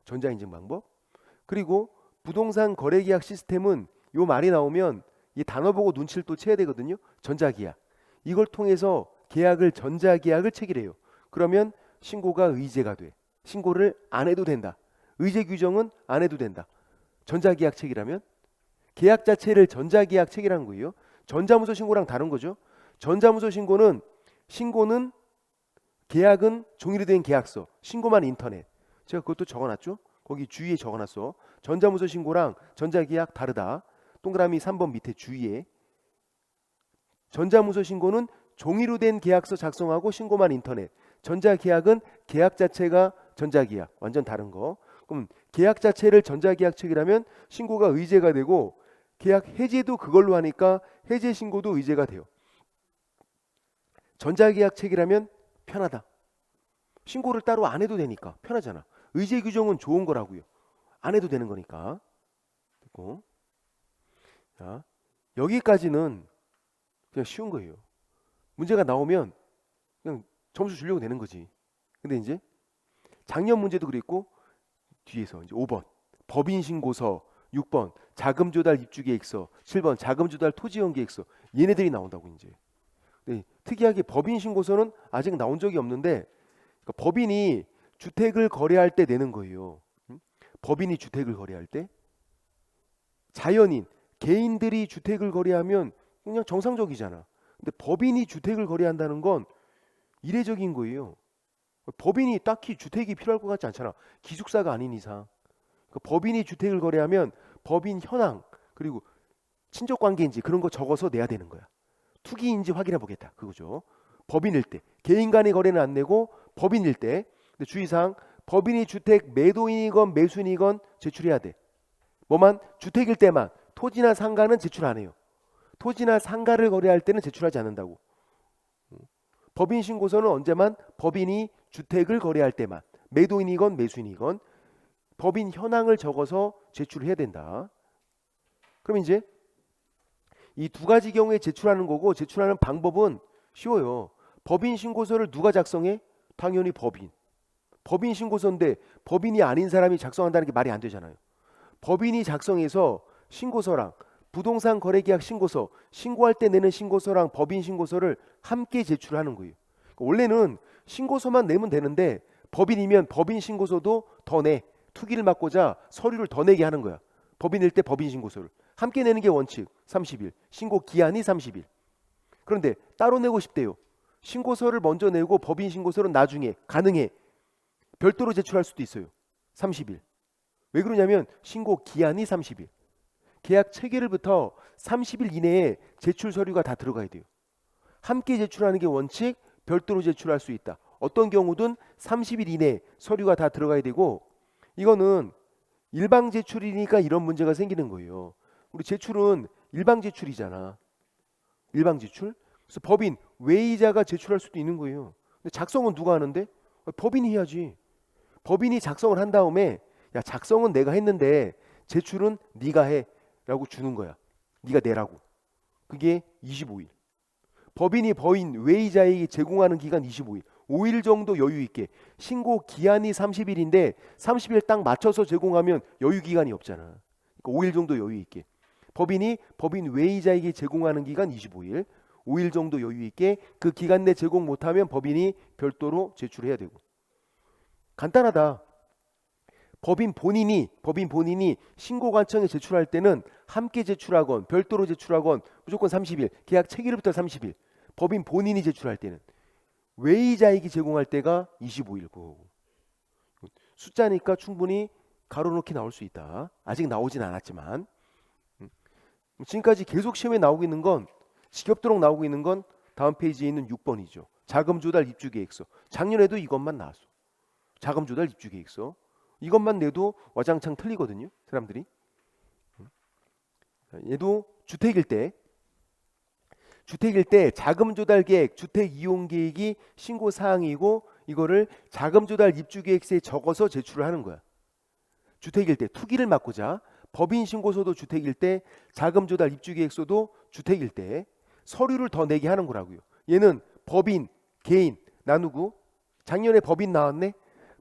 전자인증 방법. 그리고 부동산 거래계약 시스템은 요 말이 나오면 이 단어 보고 눈치를 또 채야 되거든요. 전자계약. 이걸 통해서 계약을 전자계약을 체결해요. 그러면 신고가 의제가 돼. 신고를 안 해도 된다. 의제 규정은 안 해도 된다. 전자계약 체결하면 계약 자체를 전자계약 체결한 거예요. 전자무소 신고랑 다른 거죠. 전자무소 신고는 계약은 종이로 된 계약서, 신고만 인터넷. 제가 그것도 적어놨죠. 거기 주위에 적어놨어. 전자무소 신고랑 전자계약 다르다. 동그라미 3번 밑에 주위에. 전자무소 신고는 종이로 된 계약서 작성하고 신고만 인터넷. 전자계약은 계약 자체가 전자계약. 완전 다른 거. 그럼 계약 자체를 전자계약 체결하면 신고가 의제가 되고 계약 해제도 그걸로 하니까 해제 신고도 의제가 돼요. 전자계약 체결하면 편하다. 신고를 따로 안 해도 되니까 편하잖아. 의제 규정은 좋은 거라고요. 안 해도 되는 거니까. 됐고. 자, 여기까지는 그냥 쉬운 거예요. 문제가 나오면 그냥 점수 주려고 내는 거지. 근데 이제 작년 문제도 그랬고 뒤에서 이제 5번 법인 신고서, 6번 자금 조달 입주 계획서, 7번 자금 조달 토지 이용 계획서 얘네들이 나온다고 이제. 네, 특이하게 법인 신고서는 아직 나온 적이 없는데 그러니까 법인이 주택을 거래할 때 내는 거예요. 법인이 주택을 거래할 때 자연인 개인들이 주택을 거래하면 그냥 정상적이잖아. 근데 법인이 주택을 거래한다는 건 이례적인 거예요. 법인이 딱히 주택이 필요할 것 같지 않잖아. 기숙사가 아닌 이상. 그러니까 법인이 주택을 거래하면 법인 현황 그리고 친족 관계인지 그런 거 적어서 내야 되는 거야. 투기인지 확인해 보겠다. 그거죠. 법인일 때. 개인 간의 거래는 안 내고 법인일 때. 근데 주의사항 법인이 주택 매도인이건 매수인이건 제출해야 돼. 뭐만 주택일 때만 토지나 상가는 제출 안 해요. 토지나 상가를 거래할 때는 제출하지 않는다고. 법인 신고서는 언제만 법인이 주택을 거래할 때만 매도인이건 매수인이건 법인 현황을 적어서 제출해야 된다. 그럼 이제 이 두 가지 경우에 제출하는 거고 제출하는 방법은 쉬워요. 법인 신고서를 누가 작성해? 당연히 법인. 법인 신고서인데 법인이 아닌 사람이 작성한다는 게 말이 안 되잖아요. 법인이 작성해서 신고서랑 부동산 거래계약 신고서, 신고할 때 내는 신고서랑 법인 신고서를 함께 제출하는 거예요. 원래는 신고서만 내면 되는데 법인이면 법인 신고서도 더 내. 투기를 막고자 서류를 더 내게 하는 거야. 법인일 때 법인 신고서를. 함께 내는 게 원칙 30일. 신고 기한이 30일. 그런데 따로 내고 싶대요. 신고서를 먼저 내고 법인 신고서는 나중에 가능해. 별도로 제출할 수도 있어요. 30일. 왜 그러냐면 신고 기한이 30일. 계약 체결일부터 30일 이내에 제출 서류가 다 들어가야 돼요. 함께 제출하는 게 원칙, 별도로 제출할 수 있다. 어떤 경우든 30일 이내에 서류가 다 들어가야 되고 이거는 일방 제출이니까 이런 문제가 생기는 거예요. 우리 제출은 일방 제출이잖아. 일방 제출. 그래서 법인, 외의자가 제출할 수도 있는 거예요. 근데 작성은 누가 하는데? 법인이 해야지. 법인이 작성을 한 다음에 야 작성은 내가 했는데 제출은 네가 해 라고 주는 거야. 네가 내라고. 그게 25일. 법인이 외의자에게 제공하는 기간 25일. 5일 정도 여유 있게. 신고 기한이 30일인데 30일 딱 맞춰서 제공하면 여유 기간이 없잖아. 그러니까 5일 정도 여유 있게. 법인이 법인 외의자에게 제공하는 기간 25일. 5일 정도 여유 있게 그 기간 내 제공 못하면 법인이 별도로 제출해야 되고. 간단하다. 법인 본인이 신고관청에 제출할 때는 함께 제출하건 별도로 제출하건 무조건 30일. 계약 체결일부터 30일. 법인 본인이 제출할 때는. 외의자에게 제공할 때가 25일고. 숫자니까 충분히 가로놓기 나올 수 있다. 아직 나오진 않았지만. 지금까지 계속 시험에 나오고 있는 건 지겹도록 나오고 있는 건 다음 페이지에 있는 6번이죠. 자금 조달 입주 계획서. 작년에도 이것만 나왔어. 자금 조달 입주 계획서. 이것만 내도 와장창 틀리거든요. 사람들이. 얘도 주택일 때 주택일 때 자금 조달 계획, 주택 이용 계획이 신고 사항이고 이거를 자금 조달 입주 계획서에 적어서 제출을 하는 거야. 주택일 때 투기를 막고자 법인 신고서도 주택일 때 자금 조달 입주 계획서도 주택일 때 서류를 더 내게 하는 거라고요. 얘는 법인, 개인 나누고 작년에 법인 나왔네.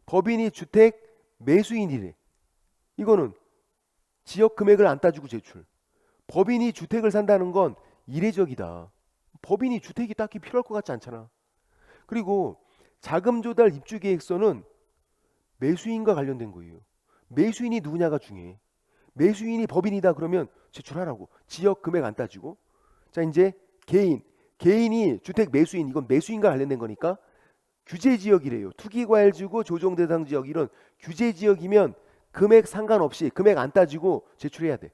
법인이 주택 매수인이래. 이거는 지역 금액을 안 따지고 제출. 법인이 주택을 산다는 건 이례적이다. 법인이 주택이 딱히 필요할 것 같지 않잖아. 그리고 자금 조달 입주 계획서는 매수인과 관련된 거예요. 매수인이 누구냐가 중요해. 매수인이 법인이다 그러면 제출하라고. 지역 금액 안 따지고. 자, 이제 개인. 개인이 주택 매수인. 이건 매수인과 관련된 거니까 규제 지역이래요. 투기과열지구 조정 대상 지역 이런 규제 지역이면 금액 상관없이 금액 안 따지고 제출해야 돼.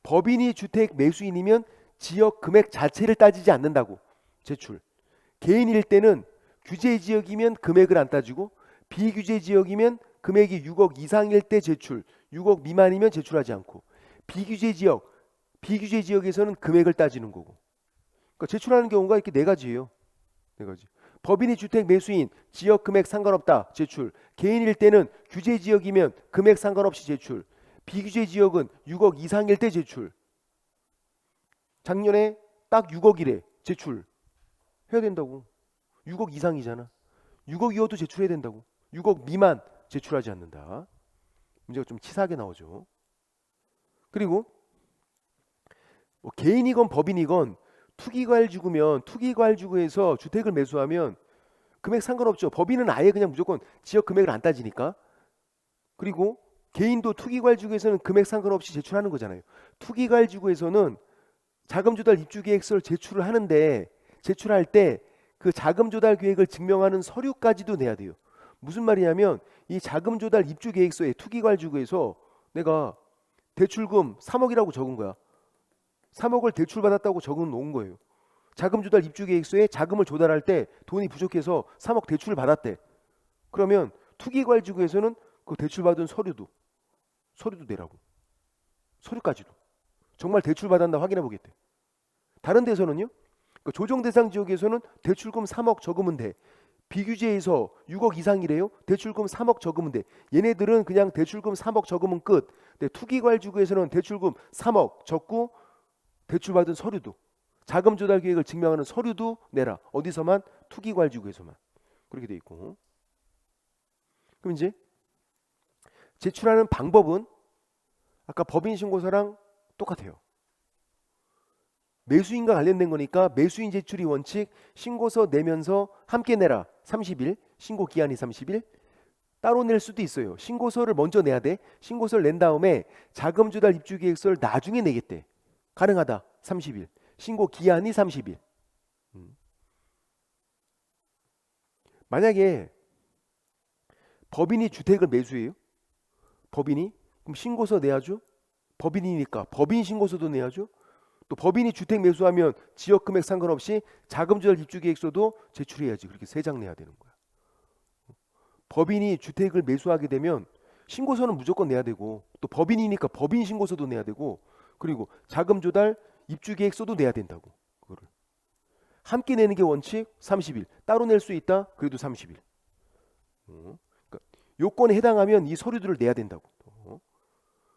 법인이 주택 매수인이면 지역 금액 자체를 따지지 않는다고. 제출. 개인일 때는 규제 지역이면 금액을 안 따지고 비규제 지역이면 금액이 6억 이상일 때 제출, 6억 미만이면 제출하지 않고 비규제 지역에서는 금액을 따지는 거고. 그러니까 제출하는 경우가 이렇게 네 가지예요. 네 가지. 법인이 주택 매수인, 지역 금액 상관없다, 제출. 개인일 때는 규제 지역이면 금액 상관없이 제출. 비규제 지역은 6억 이상일 때 제출. 작년에 딱 6억이래. 제출. 해야 된다고. 6억 이상이잖아. 6억이어도 제출해야 된다고. 6억 미만 제출하지 않는다. 문제가 좀 치사하게 나오죠. 그리고 뭐 개인이건 법인이건 투기과열지구면 투기과열지구에서 주택을 매수하면 금액 상관없죠. 법인은 아예 그냥 무조건 지역 금액을 안 따지니까. 그리고 개인도 투기과열지구에서는 금액 상관없이 제출하는 거잖아요. 투기과열지구에서는 자금 조달 입주 계획서를 제출을 하는데 제출할 때 그 자금 조달 계획을 증명하는 서류까지도 내야 돼요. 무슨 말이냐면 이 자금 조달 입주 계획서에 투기과열지구에서 내가 대출금 3억이라고 적은 거야. 3억을 대출받았다고 적어 놓은 거예요. 자금 조달 입주 계획서에 자금을 조달할 때 돈이 부족해서 3억 대출을 받았대. 그러면 투기과열지구에서는 그 대출받은 서류도 내라고. 서류까지도. 정말 대출받았나 확인해 보겠대. 다른 데서는요. 그 조정 대상 지역에서는 대출금 3억 적으면 돼. 비규제에서 6억 이상이래요. 대출금 3억 적으면 돼. 얘네들은 그냥 대출금 3억 적으면 끝. 근데 투기과열지구에서는 대출금 3억 적고 대출받은 서류도 자금 조달 계획을 증명하는 서류도 내라. 어디서만? 투기과열지구에서만. 그렇게 돼 있고. 그럼 이제 제출하는 방법은 아까 법인 신고서랑 똑같아요. 매수인과 관련된 거니까 매수인 제출이 원칙, 신고서 내면서 함께 내라. 30일, 신고 기한이 30일. 따로 낼 수도 있어요. 신고서를 먼저 내야 돼. 신고서를 낸 다음에 자금 조달 입주 계획서를 나중에 내겠대. 가능하다. 30일. 신고 기한이 30일. 만약에 법인이 주택을 매수해요. 법인이 그럼 신고서 내야죠. 법인이니까 법인 신고서도 내야죠. 또 법인이 주택 매수하면 지역 금액 상관없이 자금 조달 입주 계획서도 제출해야지. 그렇게 3장 내야 되는 거야. 법인이 주택을 매수하게 되면 신고서는 무조건 내야 되고 또 법인이니까 법인 신고서도 내야 되고 그리고 자금 조달 입주 계획서도 내야 된다고. 그거를 함께 내는 게 원칙 30일. 따로 낼 수 있다. 그래도 30일. 그러니까 요건에 해당하면 이 서류들을 내야 된다고.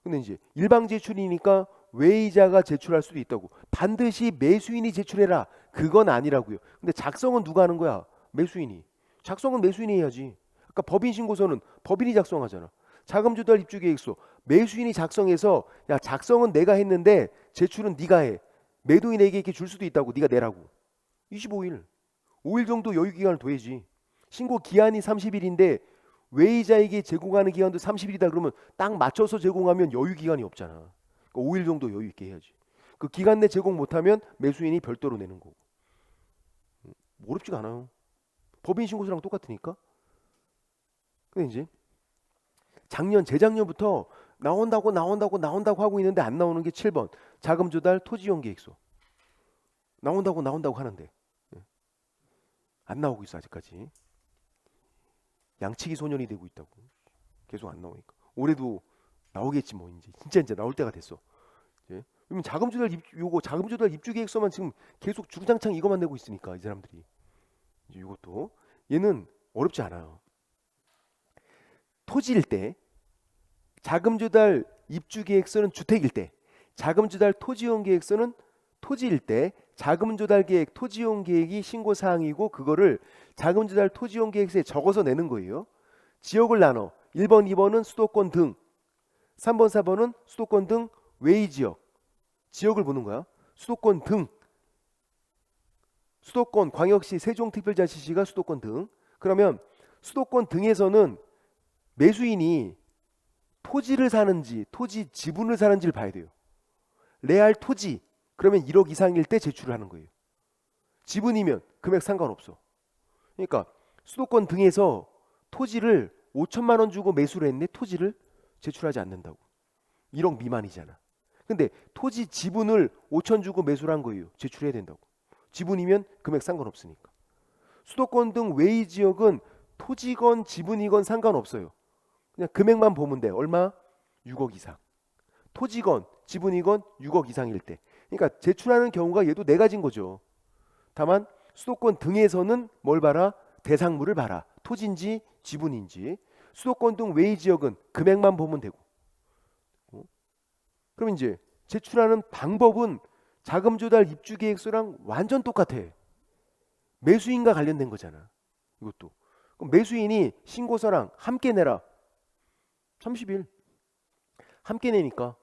근데 이제 일방 제출이니까 외의자가 제출할 수도 있다고. 반드시 매수인이 제출해라. 그건 아니라고요. 근데 작성은 누가 하는 거야? 매수인이. 작성은 매수인이 해야지. 아까 법인 신고서는 법인이 작성하잖아. 자금 조달 입주 계획서 매수인이 작성해서 야 작성은 내가 했는데 제출은 네가 해. 매도인에게 이렇게 줄 수도 있다고. 네가 내라고. 25일. 5일 정도 여유 기간을 둬야지. 신고 기한이 30일인데 외의자에게 제공하는 기간도 30일이다 그러면 딱 맞춰서 제공하면 여유 기간이 없잖아. 그러니까 5일 정도 여유 있게 해야지. 그 기간 내 제공 못하면 매수인이 별도로 내는 거고. 어렵지가 않아요. 법인 신고서랑 똑같으니까. 근데 이제 재작년부터 나온다고 하고 있는데 안 나오는 게 7번. 자금 조달 토지용 계획서. 나온다고 하는데 안 나오고 있어 아직까지. 양치기 소년이 되고 있다고. 계속 안 나오니까. 올해도 나오겠지 뭐 이제. 진짜 나올 때가 됐어. 이제. 그러면 자금 조달 입주 계획서만 지금 계속 주구장창 이것만 내고 있으니까 이 사람들이. 이제 이것도 얘는 어렵지 않아요. 토지일 때 자금 조달 입주 계획서는 주택일 때, 자금 조달 토지용 계획서는 토지일 때 자금 조달 계획, 토지용 계획이 신고 사항이고 그거를 자금 조달 토지용 계획서에 적어서 내는 거예요. 지역을 나눠 1번, 2번은 수도권 등, 3번, 4번은 수도권 등 외의 지역. 지역을 보는 거야. 수도권 등. 수도권, 광역시, 세종특별자치시가 수도권 등. 그러면 수도권 등에서는 매수인이 토지를 사는지 토지 지분을 사는지를 봐야 돼요. 레알 토지 그러면 1억 이상일 때 제출을 하는 거예요. 지분이면 금액 상관없어. 그러니까 수도권 등에서 토지를 5천만 원 주고 매수를 했는데 토지를 제출하지 않는다고. 1억 미만이잖아. 근데 토지 지분을 5천 주고 매수를 한 거예요. 제출해야 된다고. 지분이면 금액 상관없으니까. 수도권 등 외의 지역은 토지건 지분이건 상관없어요. 그냥 금액만 보면 돼. 얼마? 6억 이상. 토지건 지분이건 6억 이상일 때. 그러니까 제출하는 경우가 얘도 네 가지인 거죠. 다만 수도권 등에서는 뭘 봐라? 대상물을 봐라. 토지인지 지분인지. 수도권 등 외의 지역은 금액만 보면 되고. 그럼 이제 제출하는 방법은 자금 조달 입주 계획서랑 완전 똑같아. 매수인과 관련된 거잖아. 이것도. 그럼 매수인이 신고서랑 함께 내라. 30일. 함께 내니까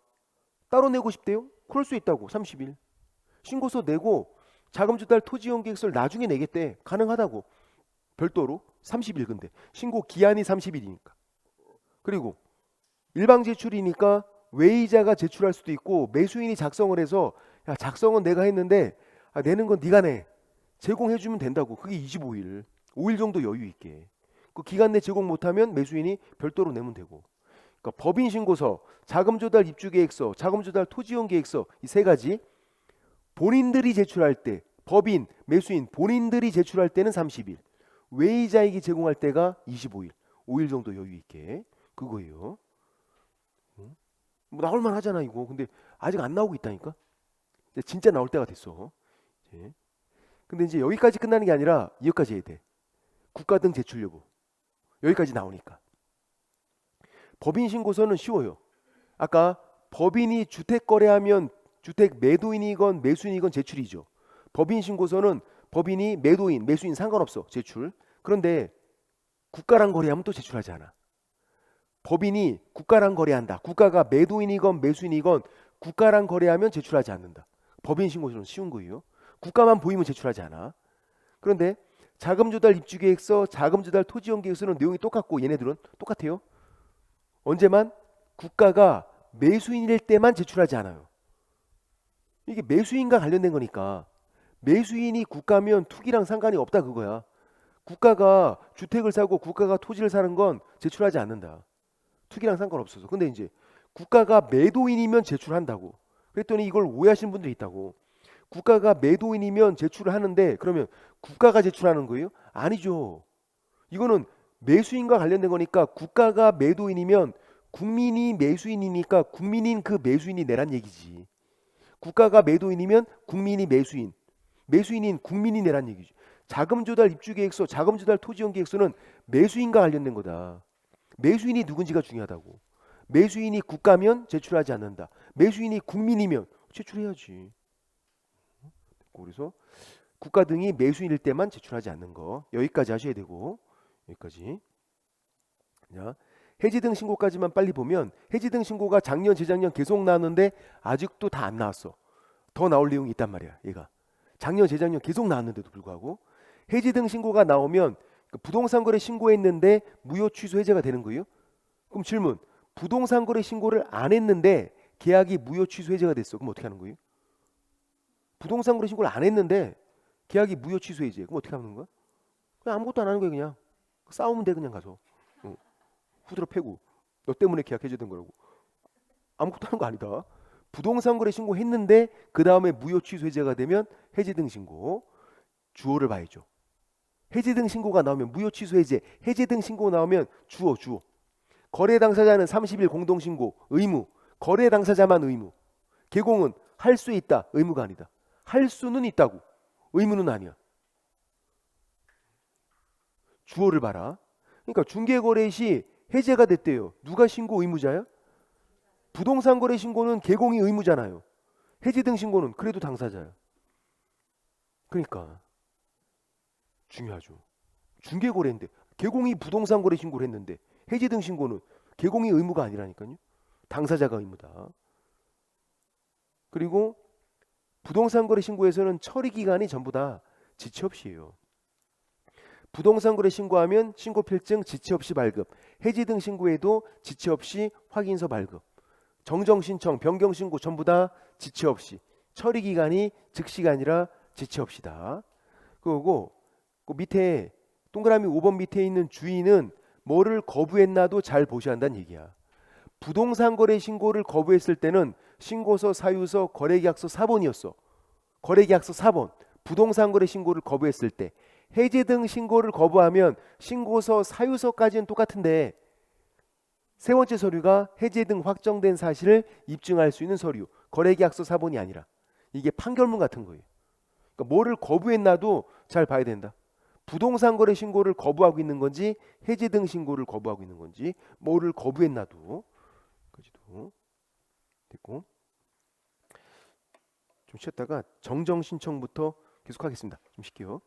따로 내고 싶대요? 그럴 수 있다고. 30일. 신고서 내고 자금 조달 토지용 계획서를 나중에 내겠대. 가능하다고. 별도로 30일. 근데 신고 기한이 30일이니까. 그리고 일방 제출이니까 외의자가 제출할 수도 있고 매수인이 작성을 해서 야 작성은 내가 했는데 내는 건 네가 내. 제공해주면 된다고. 그게 25일. 5일 정도 여유 있게. 그 기간 내 제공 못하면 매수인이 별도로 내면 되고. 그러니까 법인 신고서, 자금 조달 입주 계획서, 자금 조달 토지용 계획서 이 세 가지 본인들이 제출할 때 법인, 매수인 본인들이 제출할 때는 30일. 외의자에게 제공할 때가 25일. 5일 정도 여유 있게. 그거예요. 뭐 나올만 하잖아 이거. 근데 아직 안 나오고 있다니까. 진짜 나올 때가 됐어. 근데 이제 여기까지 끝나는 게 아니라 여기까지 해야 돼. 국가 등 제출 여부. 여기까지 나오니까. 법인 신고서는 쉬워요. 아까 법인이 주택 거래하면 주택 매도인이건 매수인이건 제출이죠. 법인 신고서는 법인이 매도인, 매수인 상관없어. 제출. 그런데 국가랑 거래하면 또 제출하지 않아. 법인이 국가랑 거래한다. 국가가 매도인이건 매수인이건 국가랑 거래하면 제출하지 않는다. 법인 신고서는 쉬운 거예요. 국가만 보이면 제출하지 않아. 그런데 자금 조달 입주 계획서, 자금 조달 토지용 계획서는 내용이 똑같고 얘네들은 똑같아요. 언제만? 국가가 매수인일 때만 제출하지 않아요. 이게 매수인과 관련된 거니까 매수인이 국가면 투기랑 상관이 없다 그거야. 국가가 주택을 사고 국가가 토지를 사는 건 제출하지 않는다. 투기랑 상관없어서. 근데 이제 국가가 매도인이면 제출한다고. 그랬더니 이걸 오해하시는 분들이 있다고. 국가가 매도인이면 제출을 하는데 그러면 국가가 제출하는 거예요? 아니죠. 이거는 매수인과 관련된 거니까 국가가 매도인이면 국민이 매수인이니까 국민인 그 매수인이 내란 얘기지. 국가가 매도인이면 국민이 매수인, 매수인인 국민이 내란 얘기지. 자금 조달 입주 계획서, 자금 조달 토지용 계획서는 매수인과 관련된 거다. 매수인이 누군지가 중요하다고. 매수인이 국가면 제출하지 않는다. 매수인이 국민이면 제출해야지. 그래서 국가 등이 매수인일 때만 제출하지 않는 거. 여기까지 하셔야 되고. 여기까지. 자, 해지 등 신고까지만 빨리 보면 해지 등 신고가 작년 재작년 계속 나왔는데 아직도 다 안 나왔어. 더 나올 내용이 있단 말이야. 얘가 작년 재작년 계속 나왔는데도 불구하고 해지 등 신고가 나오면 부동산 거래 신고했는데 무효 취소 해제가 되는 거예요. 그럼 질문, 부동산 거래 신고를 안 했는데 계약이 무효 취소 해제가 됐어. 그럼 어떻게 하는 거예요? 부동산 거래 신고를 안 했는데 계약이 무효 취소 해제. 그럼 어떻게 하는 거야? 그냥 아무것도 안 하는 거야. 그냥 싸우면 돼. 그냥 가서 후드로 패고 너 때문에 계약 해제된 거라고. 아무것도 하는 거 아니다. 부동산 거래 신고했는데 그 다음에 무효 취소 해제가 되면 해지 등 신고. 주어를 봐야죠. 해지 등 신고가 나오면 무효 취소 해제, 해지 등 신고 나오면 주어. 거래 당사자는 30일 공동 신고 의무. 거래 당사자만 의무. 개공은 할 수 있다. 의무가 아니다. 할 수는 있다고. 의무는 아니야. 주어를 봐라. 그러니까 중개거래 시 해제가 됐대요. 누가 신고 의무자야? 부동산 거래 신고는 개공이 의무잖아요. 해지 등 신고는 그래도 당사자야. 그러니까 중요하죠. 중개거래인데 개공이 부동산 거래 신고를 했는데 해지 등 신고는 개공이 의무가 아니라니까요. 당사자가 의무다. 그리고 부동산 거래 신고에서는 처리 기간이 전부 다 지체 없이에요. 부동산 거래 신고하면 신고 필증 지체 없이 발급, 해지 등 신고에도 지체 없이 확인서 발급, 정정 신청, 변경 신고 전부 다 지체 없이, 처리 기간이 즉시가 아니라 지체 없이다. 그리고 그 밑에 동그라미 5번 밑에 있는 주의는 뭐를 거부했나도 잘 보셔야 한다는 얘기야. 부동산 거래 신고를 거부했을 때는 신고서, 사유서, 거래계약서 4번이었어. 거래계약서 4번. 부동산 거래 신고를 거부했을 때 해지 등 신고를 거부하면 신고서, 사유서까지는 똑같은데 세 번째 서류가 해지 등 확정된 사실을 입증할 수 있는 서류, 거래계약서 4번이 아니라 이게 판결문 같은 거예요. 그러니까 뭐를 거부했나도 잘 봐야 된다. 부동산 거래 신고를 거부하고 있는 건지 해지 등 신고를 거부하고 있는 건지 뭐를 거부했나도 까지도 됐고, 좀 쉬었다가 정정 신청부터 계속하겠습니다. 좀 쉴게요.